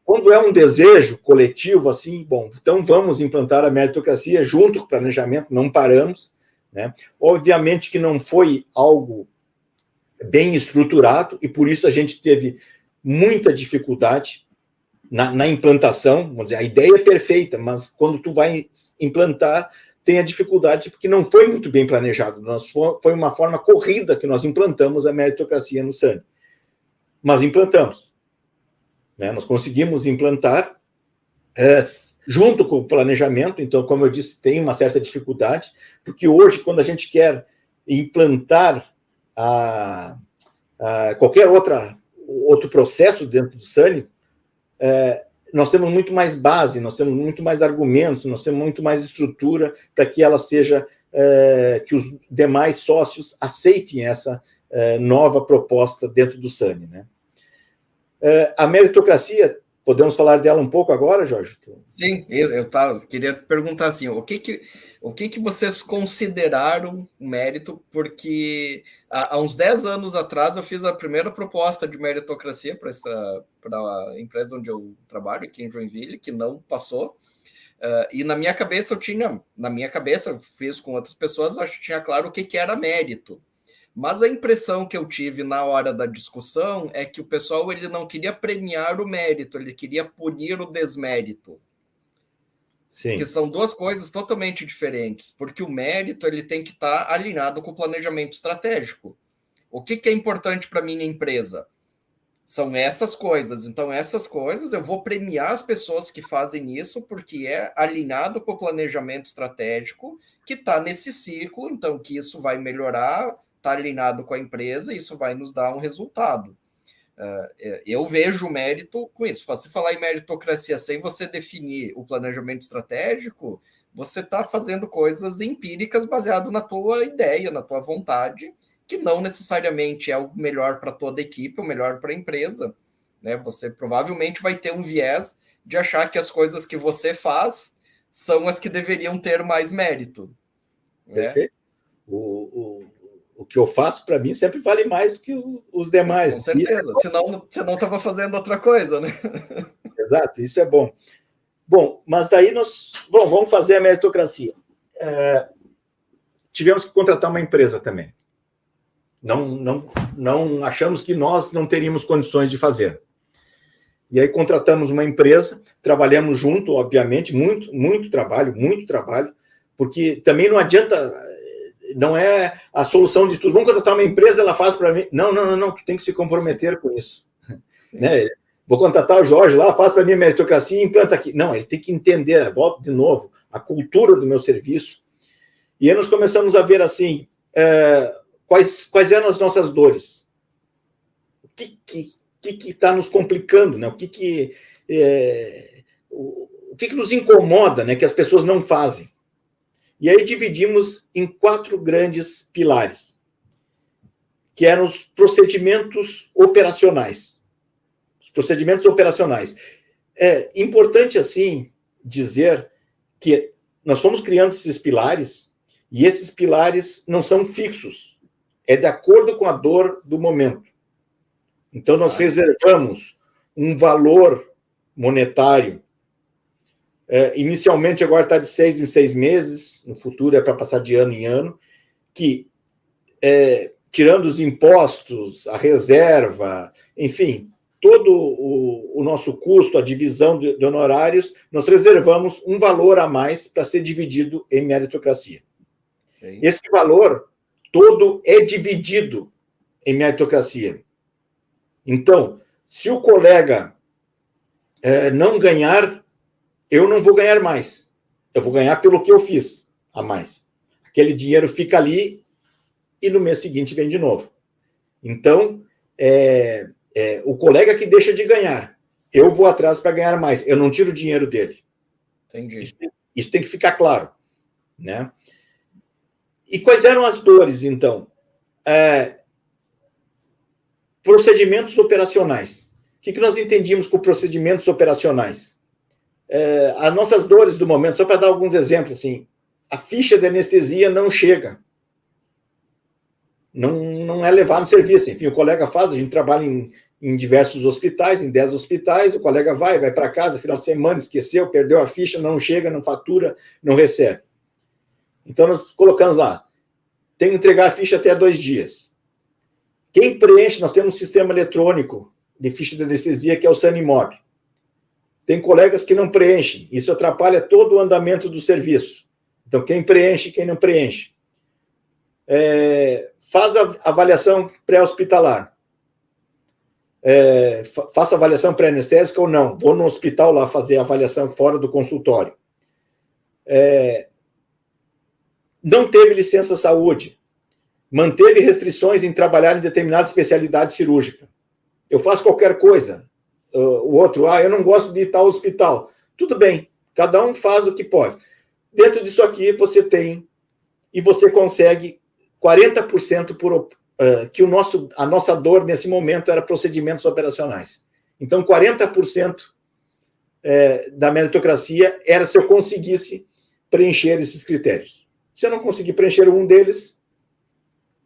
quando é um desejo coletivo, assim, bom, então vamos implantar a meritocracia junto com o planejamento, não paramos, né? Obviamente que não foi algo bem estruturado, e por isso a gente teve muita dificuldade na implantação. Vamos dizer, a ideia é perfeita, mas quando tu vai implantar, tem a dificuldade porque não foi muito bem planejado. Foi uma forma corrida que nós implantamos a meritocracia no SANI. Mas implantamos, né? Nós conseguimos implantar junto com o planejamento. Então, como eu disse, tem uma certa dificuldade, porque hoje, quando a gente quer implantar qualquer outro processo dentro do SANI, nós temos muito mais base, nós temos muito mais argumentos, nós temos muito mais estrutura para que ela seja, que os demais sócios aceitem essa nova proposta dentro do SANI, né? A meritocracia, podemos falar dela um pouco agora, Jorge? Sim, eu queria perguntar assim, o que vocês consideraram mérito? Porque há uns 10 anos atrás eu fiz a primeira proposta de meritocracia para a empresa onde eu trabalho, aqui em Joinville, que não passou. E na minha cabeça eu fiz com outras pessoas, acho que tinha claro o que era mérito. Mas a impressão que eu tive na hora da discussão é que o pessoal ele não queria premiar o mérito, ele queria punir o desmérito. Sim. Que são duas coisas totalmente diferentes, porque o mérito ele tem que estar alinhado com o planejamento estratégico. O que é importante para a minha empresa? São essas coisas. Então, essas coisas, eu vou premiar as pessoas que fazem isso, porque é alinhado com o planejamento estratégico que está nesse ciclo, então, que isso vai melhorar, está alinhado com a empresa, isso vai nos dar um resultado. Eu vejo mérito com isso. Se falar em meritocracia sem você definir o planejamento estratégico, você está fazendo coisas empíricas baseado na tua ideia, na tua vontade, que não necessariamente é o melhor para toda a equipe, o melhor para a empresa. Né? Você provavelmente vai ter um viés de achar que as coisas que você faz são as que deveriam ter mais mérito. Perfeito. Né? O que eu faço, para mim, sempre vale mais do que os demais. Com certeza, senão você não estava fazendo outra coisa, né? Exato, isso é bom. Bom, mas daí vamos fazer a meritocracia. Tivemos que contratar uma empresa também. Não achamos que nós não teríamos condições de fazer. E aí contratamos uma empresa, trabalhamos junto, obviamente, muito trabalho, porque também não adianta, não é a solução de tudo. Vamos contratar uma empresa, ela faz para mim. Não, tu tem que se comprometer com isso. Né? Vou contratar o Jorge lá, faz para mim a meritocracia e implanta aqui. Não, ele tem que entender, volto de novo, a cultura do meu serviço. E aí nós começamos a ver assim, quais eram as nossas dores? O que está nos complicando? Né? O que nos incomoda, né, que as pessoas não fazem? E aí dividimos em 4 grandes pilares, que eram os procedimentos operacionais. Os procedimentos operacionais. É importante, assim, dizer que nós fomos criando esses pilares, e esses pilares não são fixos. É de acordo com a dor do momento. Então, nós reservamos um valor monetário. Inicialmente, agora está de 6 em 6 meses, no futuro é para passar de ano em ano, que, tirando os impostos, a reserva, enfim, todo o nosso custo, a divisão de honorários, nós reservamos um valor a mais para ser dividido em meritocracia. Esse valor todo é dividido em meritocracia. Então, se o colega não ganhar, eu não vou ganhar mais. Eu vou ganhar pelo que eu fiz a mais. Aquele dinheiro fica ali e no mês seguinte vem de novo. Então, o colega que deixa de ganhar, eu vou atrás para ganhar mais. Eu não tiro o dinheiro dele. Entendi. Isso tem que ficar claro. Né? E quais eram as dores, então? Procedimentos operacionais. O que nós entendíamos com procedimentos operacionais? As nossas dores do momento, só para dar alguns exemplos, assim, a ficha de anestesia não chega. Não é levado no serviço. Enfim, o colega faz, a gente trabalha em diversos hospitais, em 10 hospitais, o colega vai para casa, final de semana, esqueceu, perdeu a ficha, não chega, não fatura, não recebe. Então, nós colocamos lá, tem que entregar a ficha até 2 dias. Quem preenche, nós temos um sistema eletrônico de ficha de anestesia, que é o Sanimob. Tem colegas que não preenchem, isso atrapalha todo o andamento do serviço. Então, quem preenche, quem não preenche. Faz a avaliação pré-hospitalar. Faça avaliação pré-anestésica ou não. Vou no hospital lá fazer a avaliação fora do consultório. Não teve licença saúde. Manteve restrições em trabalhar em determinada especialidade cirúrgica. Eu faço qualquer coisa. O outro, eu não gosto de ir tal hospital. Tudo bem, cada um faz o que pode. Dentro disso aqui, você tem, e você consegue 40% que a nossa dor nesse momento era procedimentos operacionais. Então, 40% da meritocracia era se eu conseguisse preencher esses critérios. Se eu não conseguir preencher um deles,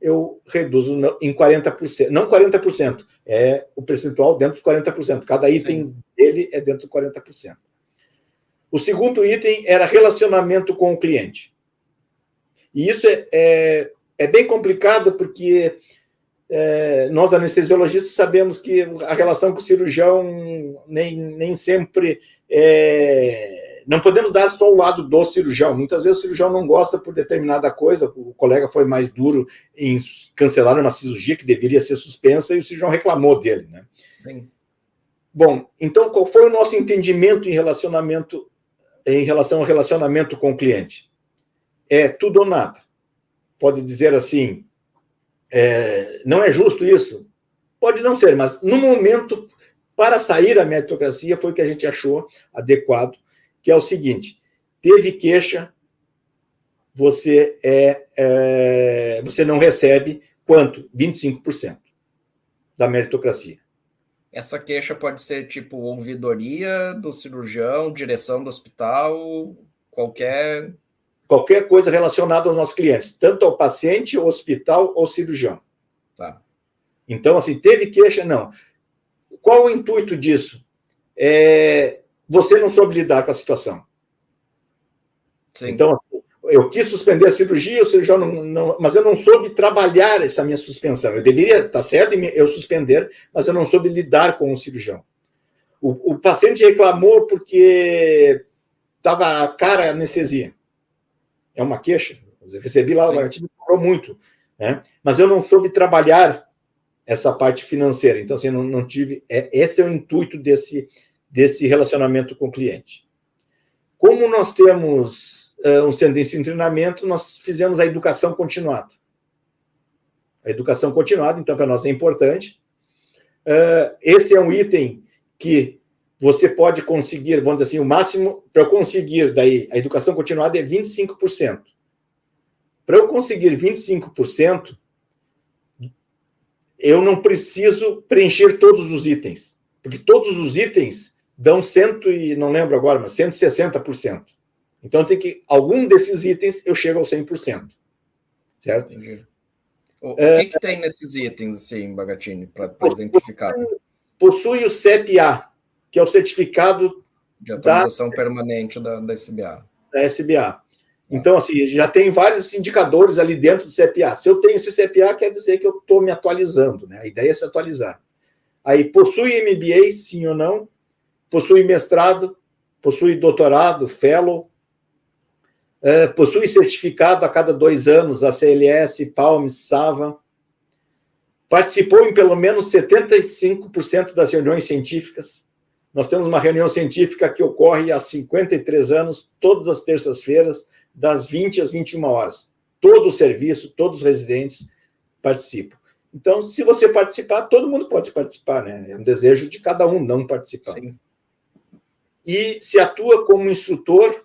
eu reduzo em 40%. Não 40%, é o percentual dentro dos 40%. Cada item dele é dentro dos 40%. O segundo item era relacionamento com o cliente. E isso é bem complicado porque nós, anestesiologistas, sabemos que a relação com o cirurgião nem sempre não podemos dar só o lado do cirurgião. Muitas vezes o cirurgião não gosta por determinada coisa, o colega foi mais duro em cancelar uma cirurgia que deveria ser suspensa e o cirurgião reclamou dele. Né? Sim. Bom, então qual foi o nosso entendimento em relação ao relacionamento com o cliente? É tudo ou nada. Pode dizer assim, não é justo isso? Pode não ser, mas no momento, para sair a meritocracia, foi o que a gente achou adequado, que é o seguinte: teve queixa, você não recebe quanto? 25% da meritocracia. Essa queixa pode ser tipo ouvidoria do cirurgião, direção do hospital, qualquer coisa relacionada aos nossos clientes, tanto ao paciente, ao hospital ou cirurgião. Tá. Então, assim, teve queixa? Não. Qual o intuito disso? Você não soube lidar com a situação. Sim. Então, eu quis suspender a cirurgia, o cirurgião mas eu não soube trabalhar essa minha suspensão. Eu deveria, estar certo, eu suspender, mas eu não soube lidar com o cirurgião. O paciente reclamou porque estava cara a anestesia. É uma queixa. Eu recebi lá, o artigo cobrou muito, né? Mas eu não soube trabalhar essa parte financeira. Então, assim, não tive... Esse é o intuito desse relacionamento com o cliente. Como nós temos um centro de ensino e treinamento, nós fizemos a educação continuada. A educação continuada, então, para nós é importante. Esse é um item que você pode conseguir, vamos dizer assim, o máximo para eu conseguir, daí, a educação continuada é 25%. Para eu conseguir 25%, eu não preciso preencher todos os itens, porque todos os itens dão não lembro agora, mas 160%. Então, tem que, algum desses itens eu chego ao 100%. Certo? Entendi. O que tem nesses itens, assim, Bagatini, para exemplificar? Possui o CEP-A, que é o certificado de atualização permanente da SBA. Da SBA. Então, assim, já tem vários indicadores ali dentro do CEP-A. Se eu tenho esse CEP-A, quer dizer que eu estou me atualizando, né? A ideia é se atualizar. Aí, possui MBA, sim ou não? Possui mestrado, possui doutorado, fellow, possui certificado a cada 2 anos, ACLS, PALMS, SAVA, participou em pelo menos 75% das reuniões científicas. Nós temos uma reunião científica que ocorre há 53 anos, todas as terças-feiras, das 20 às 21 horas. Todo o serviço, todos os residentes participam. Então, se você participar, todo mundo pode participar, né? É um desejo de cada um não participar. Sim. E se atua como instrutor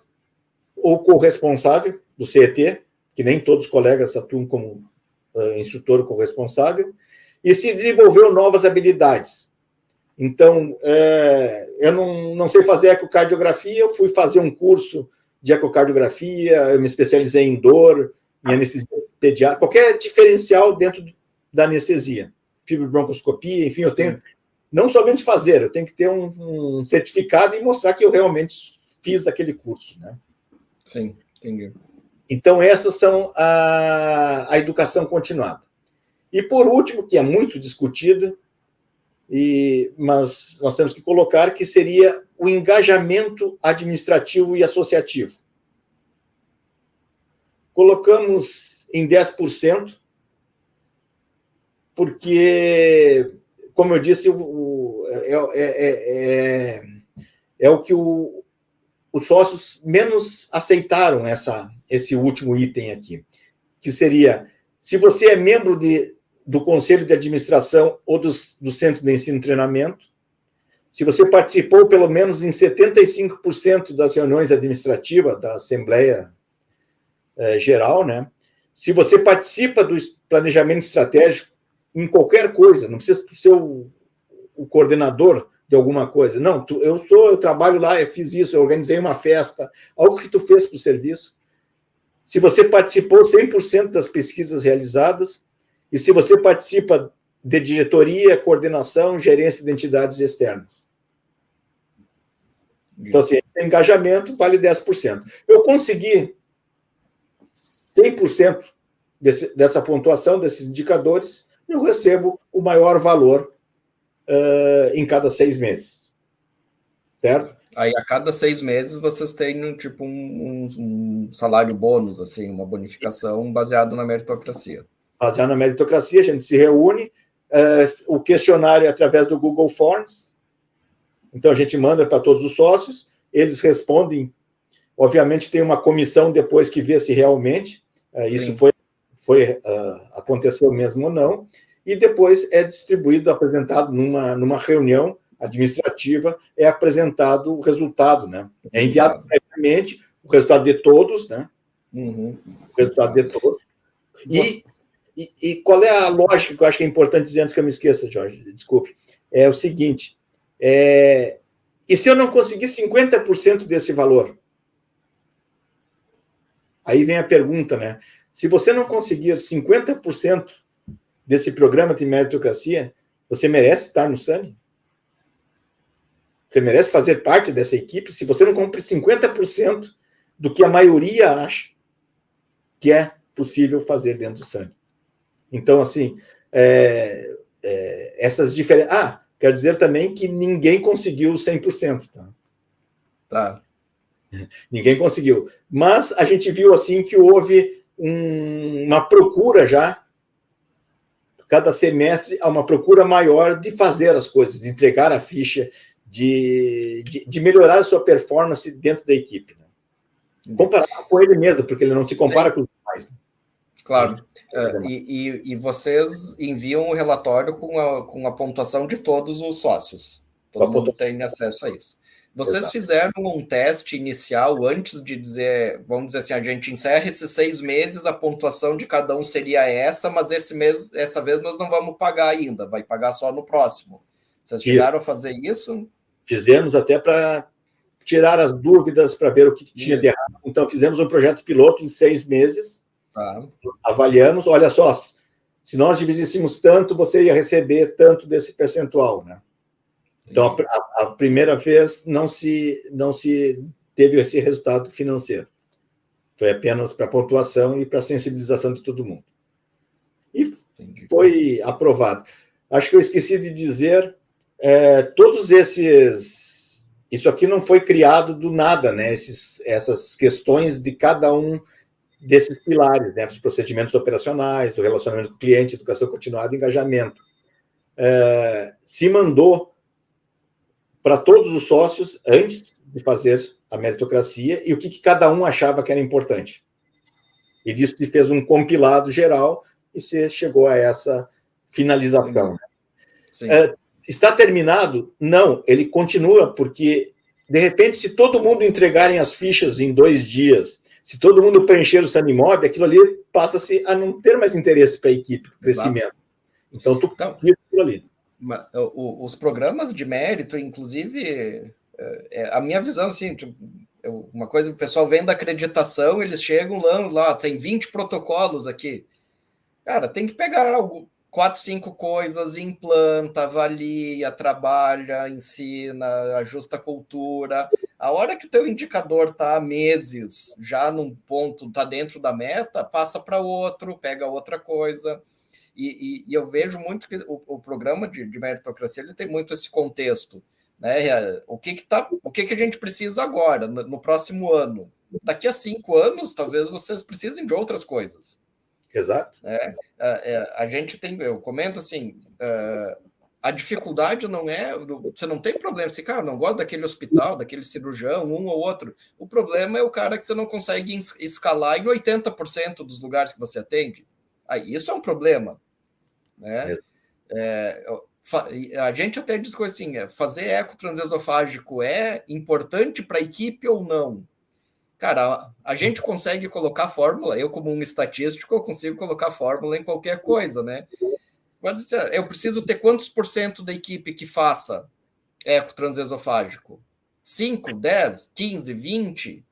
ou corresponsável do CET, que nem todos os colegas atuam como instrutor ou corresponsável, e se desenvolveu novas habilidades. Então, eu não sei fazer ecocardiografia, eu fui fazer um curso de ecocardiografia, eu me especializei em dor, em anestesia pediátrica, qualquer diferencial dentro da anestesia, fibrobroncoscopia, enfim, eu tenho não somente fazer, eu tenho que ter um certificado e mostrar que eu realmente fiz aquele curso, né? Sim, entendi. Então, essas são a educação continuada. E, por último, que é muito discutida, mas nós temos que colocar, que seria o engajamento administrativo e associativo. Colocamos em 10%, porque, como eu disse, é o que os sócios menos aceitaram esse último item aqui, que seria, se você é membro do Conselho de Administração ou do Centro de Ensino e Treinamento, se você participou pelo menos em 75% das reuniões administrativas da Assembleia Geral, né? Se você participa do planejamento estratégico em qualquer coisa, não precisa ser o coordenador de alguma coisa. Não, eu trabalho lá, eu fiz isso, eu organizei uma festa, algo que tu fez para o serviço. Se você participou 100% das pesquisas realizadas, e se você participa de diretoria, coordenação, gerência de entidades externas. Então, assim, engajamento vale 10%. Eu consegui 100% dessa pontuação, desses indicadores, eu recebo o maior valor em cada 6 meses. Certo? Aí, a cada 6 meses, vocês têm tipo um salário bônus, assim, uma bonificação baseado na meritocracia. Baseado na meritocracia, a gente se reúne, o questionário é através do Google Forms. Então, a gente manda para todos os sócios, eles respondem. Obviamente, tem uma comissão depois que vê se realmente isso aconteceu mesmo ou não. E depois é distribuído, apresentado numa reunião administrativa, é apresentado o resultado, né? É enviado previamente o resultado de todos, né? Uhum. O resultado de todos. E qual é a lógica que eu acho que é importante dizer antes que eu me esqueça, Jorge? Desculpe. É o seguinte, e se eu não conseguir 50% desse valor? Aí vem a pergunta, né? Se você não conseguir 50% desse programa de meritocracia, você merece estar no SANI? Você merece fazer parte dessa equipe se você não cumpre 50% do que a maioria acha que é possível fazer dentro do SANI. Então, assim, essas diferenças... quero dizer também que ninguém conseguiu 100%. Tá. Ninguém conseguiu. Mas a gente viu assim que houve uma procura já, cada semestre, há uma procura maior de fazer as coisas, de entregar a ficha, de melhorar a sua performance dentro da equipe. Né? Comparado com ele mesmo, porque ele não se compara com os demais. Né? Claro. E vocês enviam o relatório com a pontuação de todos os sócios. Todo mundo tem acesso a isso. Vocês Exato. Fizeram um teste inicial antes de dizer, vamos dizer assim, a gente encerra esses 6 meses, a pontuação de cada um seria essa, mas essa vez nós não vamos pagar ainda, vai pagar só no próximo. Vocês chegaram a fazer isso? Fizemos até para tirar as dúvidas, para ver o que tinha de errado. Então, fizemos um projeto piloto em 6 meses, avaliamos, olha só, se nós dividíssemos tanto, você ia receber tanto desse percentual, né? Então, a primeira vez não se teve esse resultado financeiro. Foi apenas para pontuação e para sensibilização de todo mundo. E foi aprovado. Acho que eu esqueci de dizer, todos esses... Isso aqui não foi criado do nada, né? Essas questões de cada um desses pilares, né? Dos procedimentos operacionais, do relacionamento com o cliente, educação continuada e engajamento. Se mandou para todos os sócios antes de fazer a meritocracia e o que cada um achava que era importante. E disso se fez um compilado geral e se chegou a essa finalização. Sim. Está terminado? Não, ele continua, porque, de repente, se todo mundo entregarem as fichas em 2 dias, se todo mundo preencher o Sanimob, aquilo ali passa-se a não ter mais interesse para a equipe, para o crescimento. Então, tu tira aquilo ali. Os programas de mérito, inclusive, a minha visão, assim, uma coisa, o pessoal vem da acreditação, eles chegam lá, tem 20 protocolos aqui. Cara, tem que pegar 4, 5 coisas, implanta, avalia, trabalha, ensina, ajusta a cultura. A hora que o teu indicador está há meses, já num ponto, está dentro da meta, passa para outro, pega outra coisa. E eu vejo muito que o programa de meritocracia ele tem muito esse contexto, né? O que a gente precisa agora, no próximo ano? Daqui a 5 anos, talvez vocês precisem de outras coisas. Exato. A gente tem, eu comento assim, a dificuldade não é, você não tem problema, se cara, não gosta daquele hospital, daquele cirurgião, um ou outro. O problema é o cara que você não consegue escalar em 80% dos lugares que você atende. Isso é um problema. Né? A gente até diz assim, fazer eco transesofágico é importante para a equipe ou não? Cara, a gente consegue colocar fórmula, eu como um estatístico, eu consigo colocar fórmula em qualquer coisa, né? Mas eu preciso ter quantos por cento da equipe que faça eco transesofágico? 5, 10, 15, 20?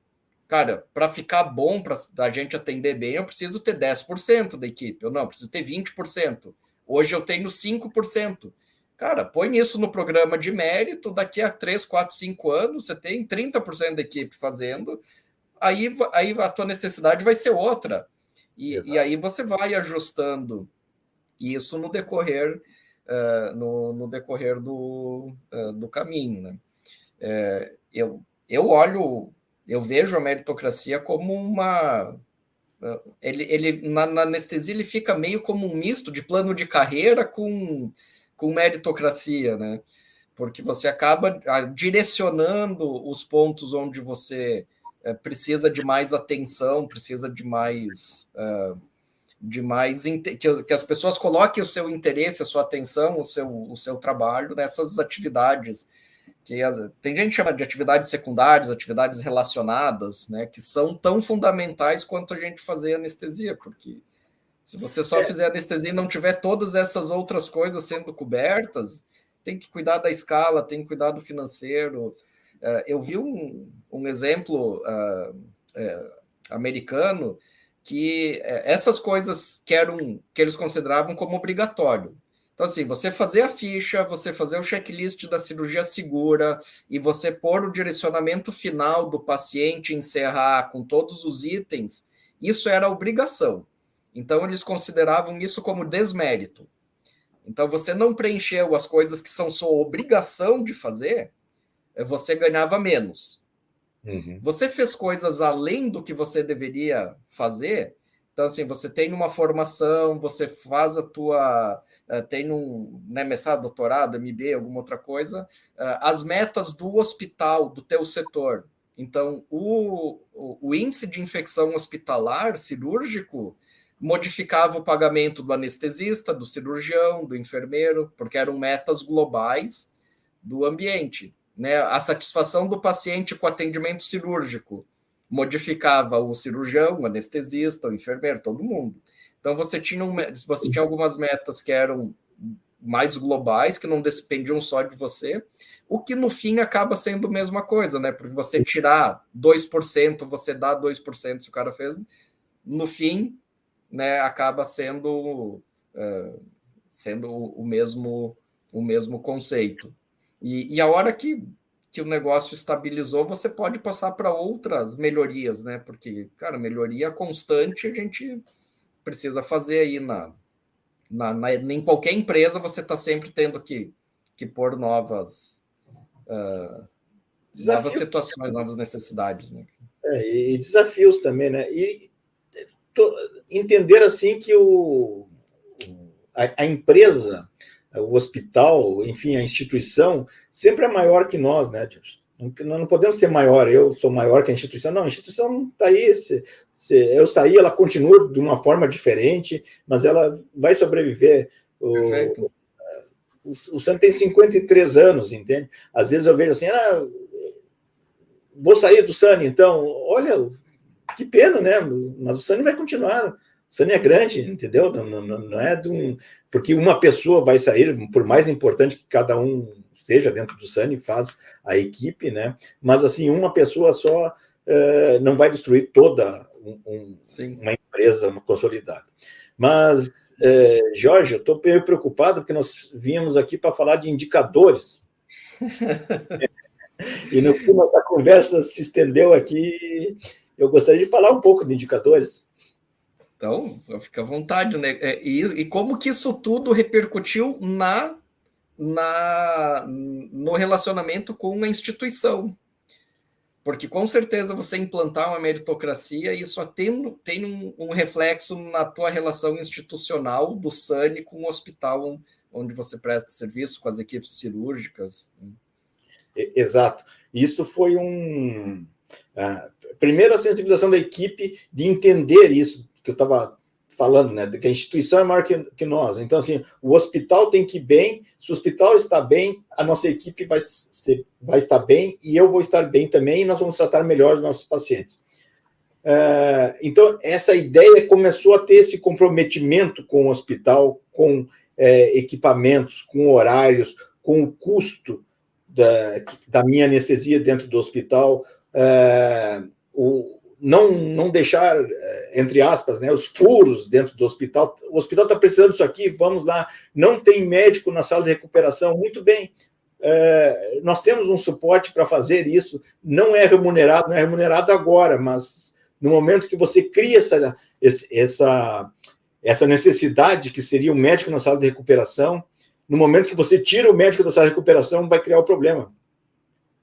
Cara, para ficar bom, para a gente atender bem, eu preciso ter 10% da equipe, eu não, eu preciso ter 20%. Hoje eu tenho 5%. Cara, põe isso no programa de mérito, daqui a 3, 4, 5 anos, você tem 30% da equipe fazendo, aí a tua necessidade vai ser outra. E aí você vai ajustando isso no decorrer, no decorrer do caminho. Né? Eu vejo a meritocracia como na anestesia ele fica meio como um misto de plano de carreira com meritocracia, né? Porque você acaba direcionando os pontos onde você precisa de mais atenção, precisa de mais que as pessoas coloquem o seu interesse, a sua atenção, o seu trabalho nessas atividades, tem gente que chama de atividades secundárias, atividades relacionadas, né, que são tão fundamentais quanto a gente fazer anestesia, porque se você só fizer anestesia e não tiver todas essas outras coisas sendo cobertas, tem que cuidar da escala, tem que cuidar do financeiro. Eu vi um exemplo americano que essas coisas que eles consideravam como obrigatório. Então, assim, você fazer a ficha, você fazer o checklist da cirurgia segura e você pôr o direcionamento final do paciente, encerrar com todos os itens, isso era obrigação. Então, eles consideravam isso como desmérito. Então, você não preencheu as coisas que são sua obrigação de fazer, você ganhava menos. Uhum. Você fez coisas além do que você deveria fazer. Então, assim, você tem uma formação, você faz tem mestrado, doutorado, MBA, alguma outra coisa, as metas do hospital, do teu setor. Então, o índice de infecção hospitalar cirúrgico modificava o pagamento do anestesista, do cirurgião, do enfermeiro, porque eram metas globais do ambiente. Né? A satisfação do paciente com atendimento cirúrgico modificava o cirurgião, o anestesista, o enfermeiro, todo mundo. Então, você tinha algumas metas que eram mais globais, que não dependiam só de você, o que no fim acaba sendo a mesma coisa, né? Porque você tirar 2%, você dá 2% se o cara fez, no fim, né, acaba sendo o mesmo conceito. E a hora que o negócio estabilizou, você pode passar para outras melhorias, né? Porque, cara, melhoria constante a gente precisa fazer aí em qualquer empresa, você está sempre tendo que pôr novas situações, novas necessidades, né? E desafios também, né? E entender assim que a empresa, o hospital, enfim, a instituição, sempre é maior que nós, né, Deus? Nós não podemos ser maior, eu sou maior que a instituição. Não, a instituição está aí. Eu saí, ela continua de uma forma diferente, mas ela vai sobreviver. Perfeito. O Sani tem 53 anos, entende? Às vezes eu vejo assim, vou sair do Sani, então, olha, que pena, né? Mas o Sani vai continuar. O Sani é grande, entendeu? Não é porque uma pessoa vai sair, por mais importante que cada um seja dentro do Sani, faz a equipe, né? Mas, assim, uma pessoa só não vai destruir toda uma empresa consolidada. Mas, Jorge, eu estou meio preocupado porque nós viemos aqui para falar de indicadores. E no fim, nossa conversa se estendeu aqui. Eu gostaria de falar um pouco de indicadores. Então, fica à vontade, né? E como que isso tudo repercutiu no relacionamento com a instituição? Porque, com certeza, você implantar uma meritocracia, isso tem um reflexo na tua relação institucional do Sani com o hospital onde você presta serviço, com as equipes cirúrgicas. Exato. Isso foi primeiro, a sensibilização da equipe de entender isso que eu estava falando, né? Que a instituição é maior que nós. Então, assim, o hospital tem que ir bem. Se o hospital está bem, a nossa equipe vai estar bem e eu vou estar bem também e nós vamos tratar melhor os nossos pacientes. Então, essa ideia começou a ter esse comprometimento com o hospital, com equipamentos, com horários, com o custo da minha anestesia dentro do hospital, não deixar, entre aspas, né, os furos dentro do hospital. O hospital está precisando disso aqui, vamos lá. Não tem médico na sala de recuperação, muito bem. Nós temos um suporte para fazer isso. Não é remunerado agora, mas no momento que você cria essa necessidade, que seria o médico na sala de recuperação, no momento que você tira o médico da sala de recuperação, vai criar o problema.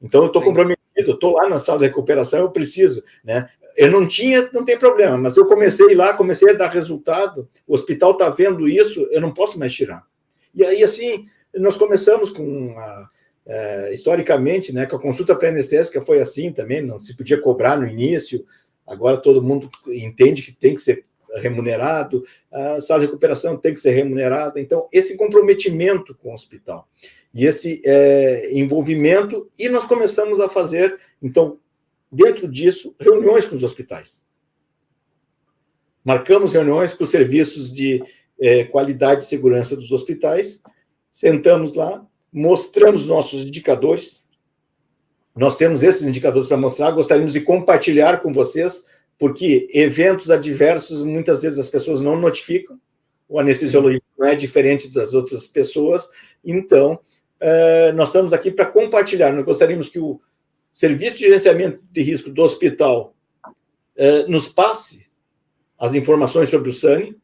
Então, eu estou comprometido eu estou lá na sala de recuperação, eu preciso, né? Eu não tinha, não tem problema, mas eu comecei lá, comecei a dar resultado, o hospital está vendo isso, eu não posso mais tirar. E aí, assim, nós começamos com, historicamente, né, com a consulta pré-anestésica foi assim também, não se podia cobrar no início, agora todo mundo entende que tem que ser remunerado, a sala de recuperação tem que ser remunerada, então, esse comprometimento com o hospital, e esse envolvimento, e nós começamos a fazer, então, dentro disso, reuniões com os hospitais. Marcamos reuniões com os serviços de qualidade e segurança dos hospitais, sentamos lá, mostramos nossos indicadores, nós temos esses indicadores para mostrar, gostaríamos de compartilhar com vocês, porque eventos adversos, muitas vezes as pessoas não notificam, o anestesiologista não é diferente das outras pessoas, então, nós estamos aqui para compartilhar, nós gostaríamos que o Serviço de Gerenciamento de Risco do hospital nos passe as informações sobre o SANI,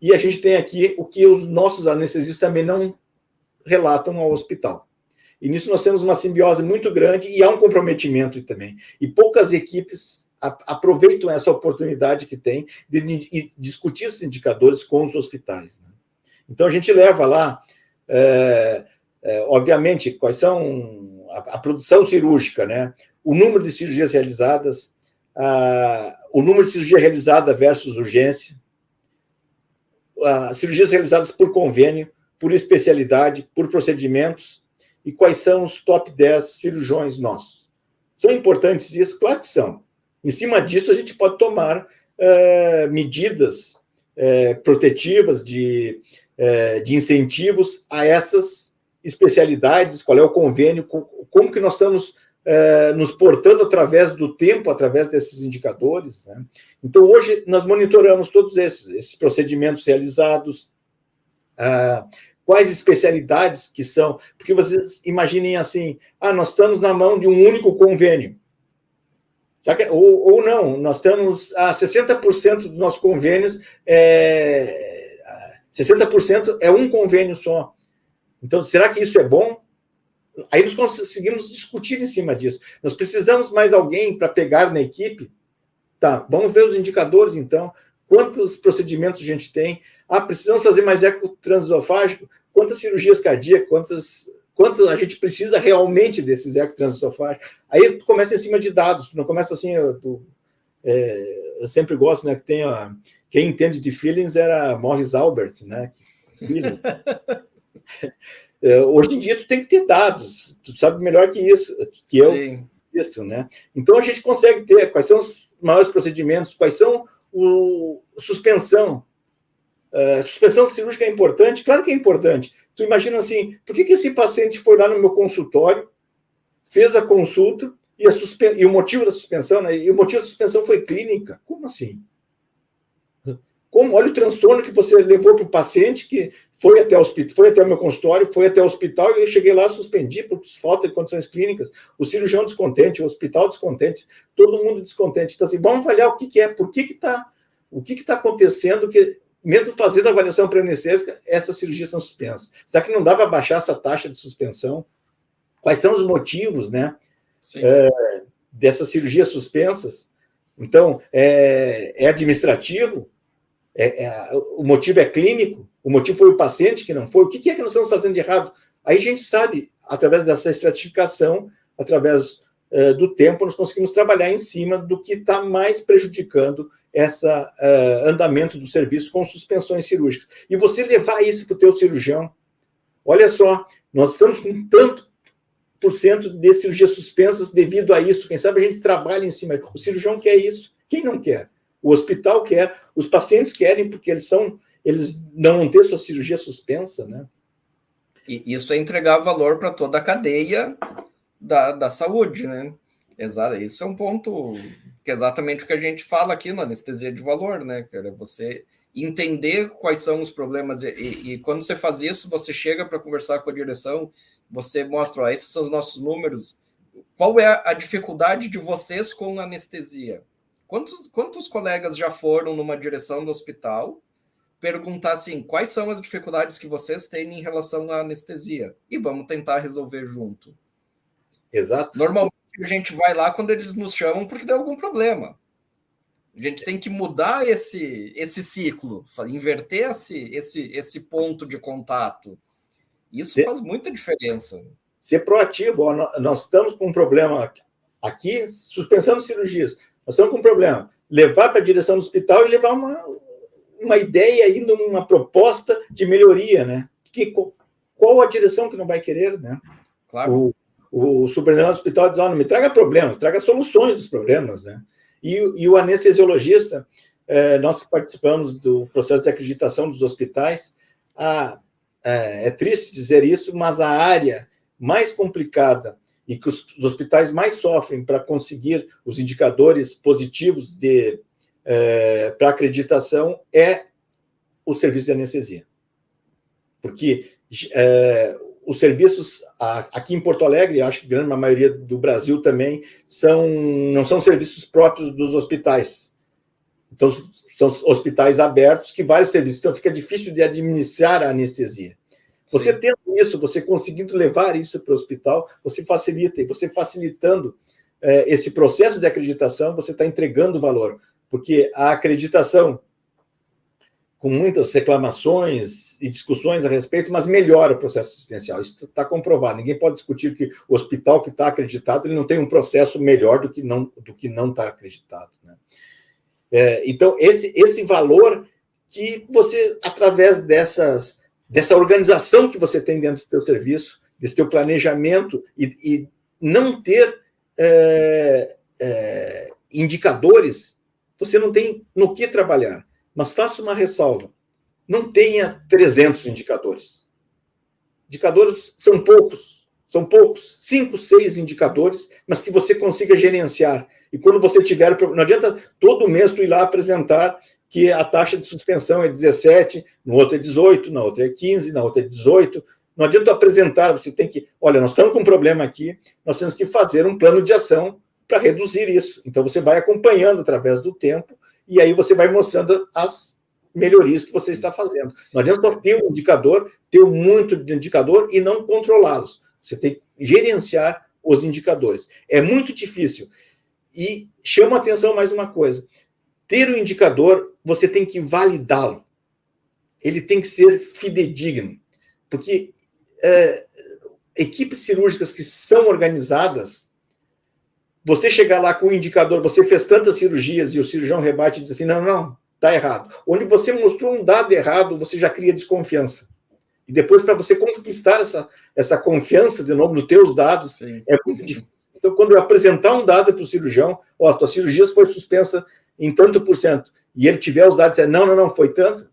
e a gente tem aqui o que os nossos anestesistas também não relatam ao hospital. E nisso nós temos uma simbiose muito grande e há um comprometimento também. E poucas equipes aproveitam essa oportunidade que tem de discutir esses indicadores com os hospitais, né? Então, a gente leva lá, obviamente, quais são a produção cirúrgica, né? O número de cirurgias realizadas, o número de cirurgia realizada versus urgência, cirurgias realizadas por convênio, por especialidade, por procedimentos, e quais são os top 10 cirurgiões nossos. São importantes isso? Claro que são. Em cima disso, a gente pode tomar medidas protetivas de incentivos a essas especialidades, qual é o convênio, como que nós estamos nos portando através do tempo, através desses indicadores, né? Então, hoje, nós monitoramos todos esses procedimentos realizados, quais especialidades que são, porque vocês imaginem assim, nós estamos na mão de um único convênio, ou não, nós estamos a 60% dos nossos convênios, 60% é um convênio só. Então, será que isso é bom? Aí nós conseguimos discutir em cima disso. Nós precisamos mais alguém para pegar na equipe? Tá, vamos ver os indicadores, então. Quantos procedimentos a gente tem? Precisamos fazer mais eco transesofágico? Quantas cirurgias cardíacas? Quanto a gente precisa realmente desses eco transesofágicos? Aí tu começa em cima de dados, tu não começa assim... Eu sempre gosto, né, que tem... Quem entende de feelings era Morris Albert, né? Hoje em dia tu tem que ter dados, tu sabe melhor que isso, que eu. Sim. Isso, né? Então a gente consegue ter quais são os maiores procedimentos, quais são suspensão. Suspensão cirúrgica é importante? Claro que é importante. Tu imagina assim, por que esse paciente foi lá no meu consultório, fez a consulta e o motivo da suspensão, né? E o motivo da suspensão foi clínica? Como assim? Como? Olha o transtorno que você levou para o paciente que foi até o meu consultório, foi até o hospital e eu cheguei lá, suspendi por falta de condições clínicas, o cirurgião descontente, o hospital descontente, todo mundo descontente. Então, assim, vamos avaliar o que é, o que está acontecendo, que mesmo fazendo a avaliação pré-anestésica, essas cirurgias estão suspensas. Será que não dá para baixar essa taxa de suspensão? Quais são os motivos, né, dessas cirurgias suspensas? Então, é administrativo? O motivo é clínico? O motivo foi o paciente que não foi? O que é que nós estamos fazendo de errado? Aí a gente sabe, através dessa estratificação, através do tempo, nós conseguimos trabalhar em cima do que está mais prejudicando esse andamento do serviço com suspensões cirúrgicas. E você levar isso para o teu cirurgião. Olha só, nós estamos com tanto por cento de cirurgias suspensas devido a isso. Quem sabe a gente trabalha em cima. O cirurgião quer isso. Quem não quer? O hospital quer, os pacientes querem, porque eles não vão ter sua cirurgia suspensa, né? E isso é entregar valor para toda a cadeia da saúde, né? Exato. Isso é um ponto que é exatamente o que a gente fala aqui na anestesia de valor, né, cara? Você entender quais são os problemas e quando você faz isso, você chega para conversar com a direção, você mostra, esses são os nossos números. Qual é a dificuldade de vocês com anestesia? Quantos colegas já foram numa direção do hospital perguntar assim, quais são as dificuldades que vocês têm em relação à anestesia? E vamos tentar resolver junto. Exato. Normalmente que a gente vai lá quando eles nos chamam porque deu algum problema. A gente tem que mudar esse ciclo, inverter esse ponto de contato. Isso faz muita diferença. Ser proativo. Ó, nós estamos com um problema aqui, suspensão de cirurgias. Nós estamos com um problema. Levar para a direção do hospital e levar uma ideia aí, uma proposta de melhoria, né? Qual a direção que não vai querer, né? Claro. O superintendente do hospital diz, não me traga problemas, traga soluções dos problemas, né? E o anestesiologista, nós que participamos do processo de acreditação dos hospitais, é triste dizer isso, mas a área mais complicada e que os hospitais mais sofrem para conseguir os indicadores positivos para acreditação é o serviço de anestesia. Porque os serviços aqui em Porto Alegre, acho que a grande maioria do Brasil também, não são serviços próprios dos hospitais. Então, são hospitais abertos que vários serviços. Então, fica difícil de administrar a anestesia. Sim. Você tendo isso, você conseguindo levar isso para o hospital, você facilita. E você facilitando esse processo de acreditação, você está entregando valor. Porque a acreditação, com muitas reclamações e discussões a respeito, mas melhora o processo assistencial. Isso está comprovado. Ninguém pode discutir que o hospital que está acreditado ele não tem um processo melhor do que não está acreditado, né? Então, esse valor que você, através dessa organização que você tem dentro do seu serviço, desse teu planejamento, e não ter indicadores, você não tem no que trabalhar. Mas faça uma ressalva. Não tenha 300 indicadores. Indicadores são poucos. 5, 6 indicadores, mas que você consiga gerenciar. E quando você tiver... Não adianta todo mês tu ir lá apresentar que a taxa de suspensão é 17, no outro é 18, na outra é 15, na outra é 18. Não adianta apresentar, você tem que... Olha, nós estamos com um problema aqui, nós temos que fazer um plano de ação para reduzir isso. Então, você vai acompanhando através do tempo e aí você vai mostrando as melhorias que você está fazendo. Não adianta só ter um indicador, ter muito de indicador e não controlá-los. Você tem que gerenciar os indicadores. É muito difícil. E chama a atenção mais uma coisa. Ter um indicador, você tem que validá-lo. Ele tem que ser fidedigno. Porque equipes cirúrgicas que são organizadas, você chegar lá com um indicador, você fez tantas cirurgias e o cirurgião rebate e diz assim, não, está errado. Onde você mostrou um dado errado, você já cria desconfiança. E depois, para você conquistar essa confiança, de novo, nos teus dados, sim, é muito difícil. Então, quando eu apresentar um dado para o cirurgião, a tua cirurgia foi suspensa em tanto por cento, e ele tiver os dados e dizer, não, foi tanto,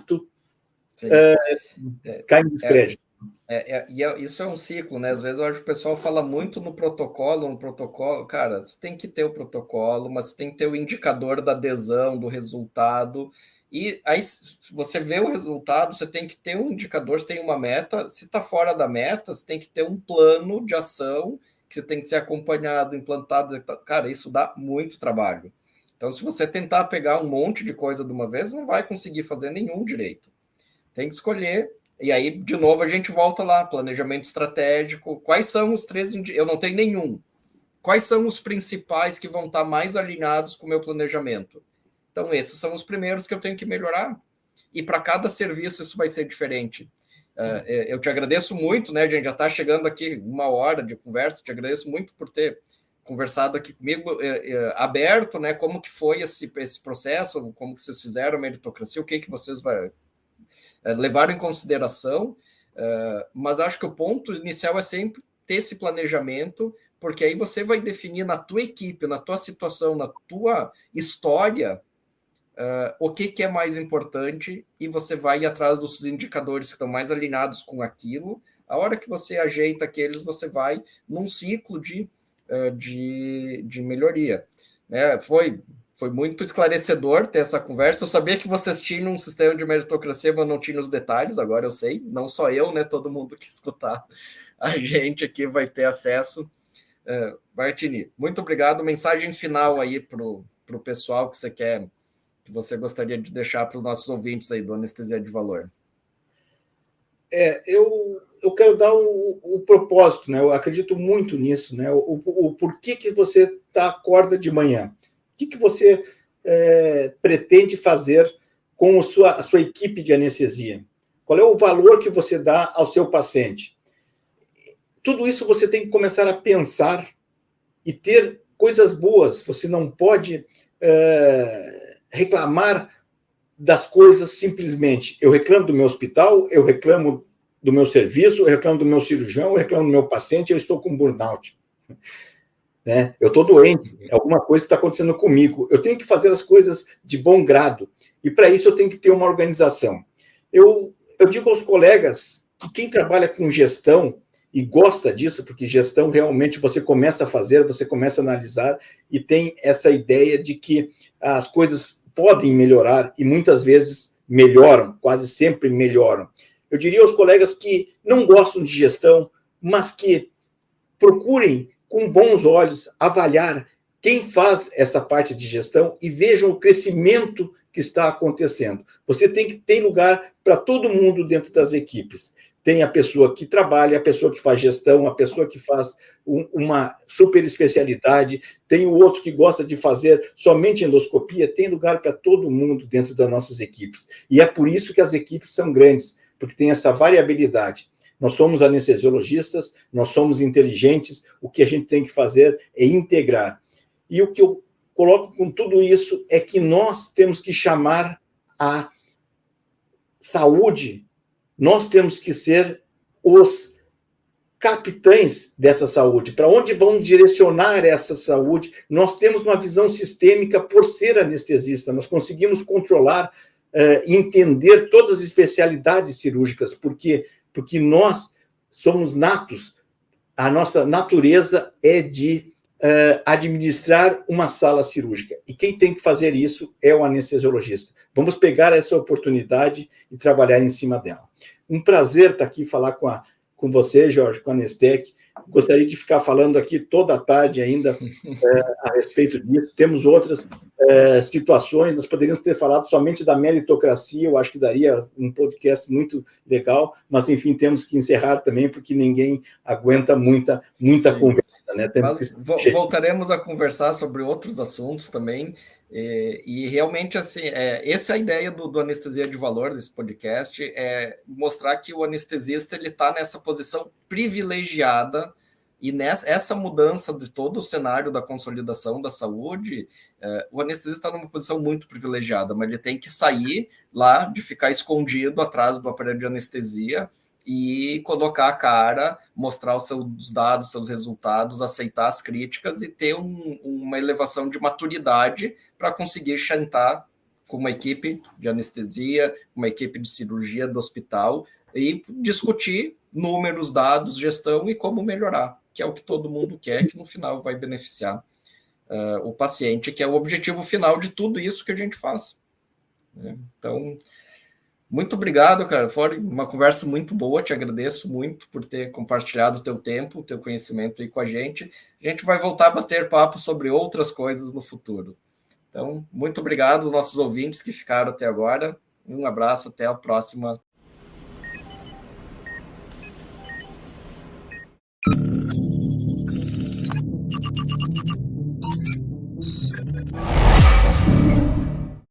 tu cai em descrédito. Isso é um ciclo, né? Às vezes eu acho que o pessoal fala muito no protocolo. Cara, você tem que ter o protocolo, mas tem que ter o indicador da adesão, do resultado. E aí, se você vê o resultado, você tem que ter um indicador, você tem uma meta. Se está fora da meta, você tem que ter um plano de ação que você tem que ser acompanhado, implantado. Cara, isso dá muito trabalho. Então, se você tentar pegar um monte de coisa de uma vez, não vai conseguir fazer nenhum direito. Tem que escolher. E aí, de novo, a gente volta lá, planejamento estratégico. Quais são os 3 Eu não tenho nenhum. Quais são os principais que vão estar mais alinhados com o meu planejamento? Então, esses são os primeiros que eu tenho que melhorar. E para cada serviço isso vai ser diferente. Eu te agradeço muito, né, gente? Já está chegando aqui 1 hora de conversa. Te agradeço muito por ter conversado aqui comigo, aberto, né? Como que foi esse processo, como que vocês fizeram a meritocracia, o que vocês levaram em consideração, mas acho que o ponto inicial é sempre ter esse planejamento, porque aí você vai definir na tua equipe, na tua situação, na tua história, o que é mais importante, e você vai ir atrás dos indicadores que estão mais alinhados com aquilo. A hora que você ajeita aqueles, você vai num ciclo de melhoria. Foi muito esclarecedor ter essa conversa. Eu sabia que vocês tinham um sistema de meritocracia, mas não tinha os detalhes, agora eu sei. Não só eu, né? Todo mundo que escutar a gente aqui vai ter acesso. Martini, muito obrigado. Mensagem final aí para o pessoal que você gostaria de deixar para os nossos ouvintes aí do Anestesia de Valor. eu quero dar o propósito, né? Eu acredito muito nisso, né? O porquê que você acorda de manhã? O que você pretende fazer com a sua equipe de anestesia? Qual é o valor que você dá ao seu paciente? Tudo isso você tem que começar a pensar e ter coisas boas. Você não pode reclamar das coisas simplesmente. Eu reclamo do meu hospital, eu reclamo do meu serviço, eu reclamo do meu cirurgião, eu reclamo do meu paciente, eu estou com burnout. Né? Eu estou doente, é alguma coisa que está acontecendo comigo. Eu tenho que fazer as coisas de bom grado. E para isso eu tenho que ter uma organização. Eu digo aos colegas que quem trabalha com gestão e gosta disso, porque gestão realmente você começa a fazer, você começa a analisar e tem essa ideia de que as coisas podem melhorar e muitas vezes melhoram, quase sempre melhoram. Eu diria aos colegas que não gostam de gestão, mas que procurem com bons olhos avaliar quem faz essa parte de gestão e vejam o crescimento que está acontecendo. Você tem que ter lugar para todo mundo dentro das equipes. Tem a pessoa que trabalha, a pessoa que faz gestão, a pessoa que faz uma super especialidade, tem o outro que gosta de fazer somente endoscopia, tem lugar para todo mundo dentro das nossas equipes. E é por isso que as equipes são grandes, porque tem essa variabilidade. Nós somos anestesiologistas, nós somos inteligentes, o que a gente tem que fazer é integrar. E o que eu coloco com tudo isso é que nós temos que chamar a saúde, nós temos que ser os capitães dessa saúde. Para onde vão direcionar essa saúde? Nós temos uma visão sistêmica por ser anestesista, nós conseguimos controlar, entender todas as especialidades cirúrgicas, porque nós somos natos, a nossa natureza é de administrar uma sala cirúrgica. E quem tem que fazer isso é o anestesiologista. Vamos pegar essa oportunidade e trabalhar em cima dela. Um prazer estar aqui falar com você, Jorge, com a Nestec. Gostaria de ficar falando aqui toda a tarde ainda a respeito disso. Temos outras situações, nós poderíamos ter falado somente da meritocracia, eu acho que daria um podcast muito legal, mas, enfim, temos que encerrar também, porque ninguém aguenta muita conversa. Né? Voltaremos a conversar sobre outros assuntos também, e realmente, assim, essa é a ideia do Anestesia de Valor, desse podcast, é mostrar que o anestesista está nessa posição privilegiada, e essa mudança de todo o cenário da consolidação da saúde, o anestesista está numa posição muito privilegiada, mas ele tem que sair lá de ficar escondido atrás do aparelho de anestesia e colocar a cara, mostrar os seus dados, seus resultados, aceitar as críticas e ter uma elevação de maturidade para conseguir sentar com uma equipe de anestesia, uma equipe de cirurgia do hospital e discutir números, dados, gestão e como melhorar, que é o que todo mundo quer, que no final vai beneficiar o paciente, que é o objetivo final de tudo isso que a gente faz. Então, muito obrigado, cara. Foi uma conversa muito boa. Te agradeço muito por ter compartilhado o teu tempo, o teu conhecimento aí com a gente. A gente vai voltar a bater papo sobre outras coisas no futuro. Então, muito obrigado aos nossos ouvintes que ficaram até agora. Um abraço, até a próxima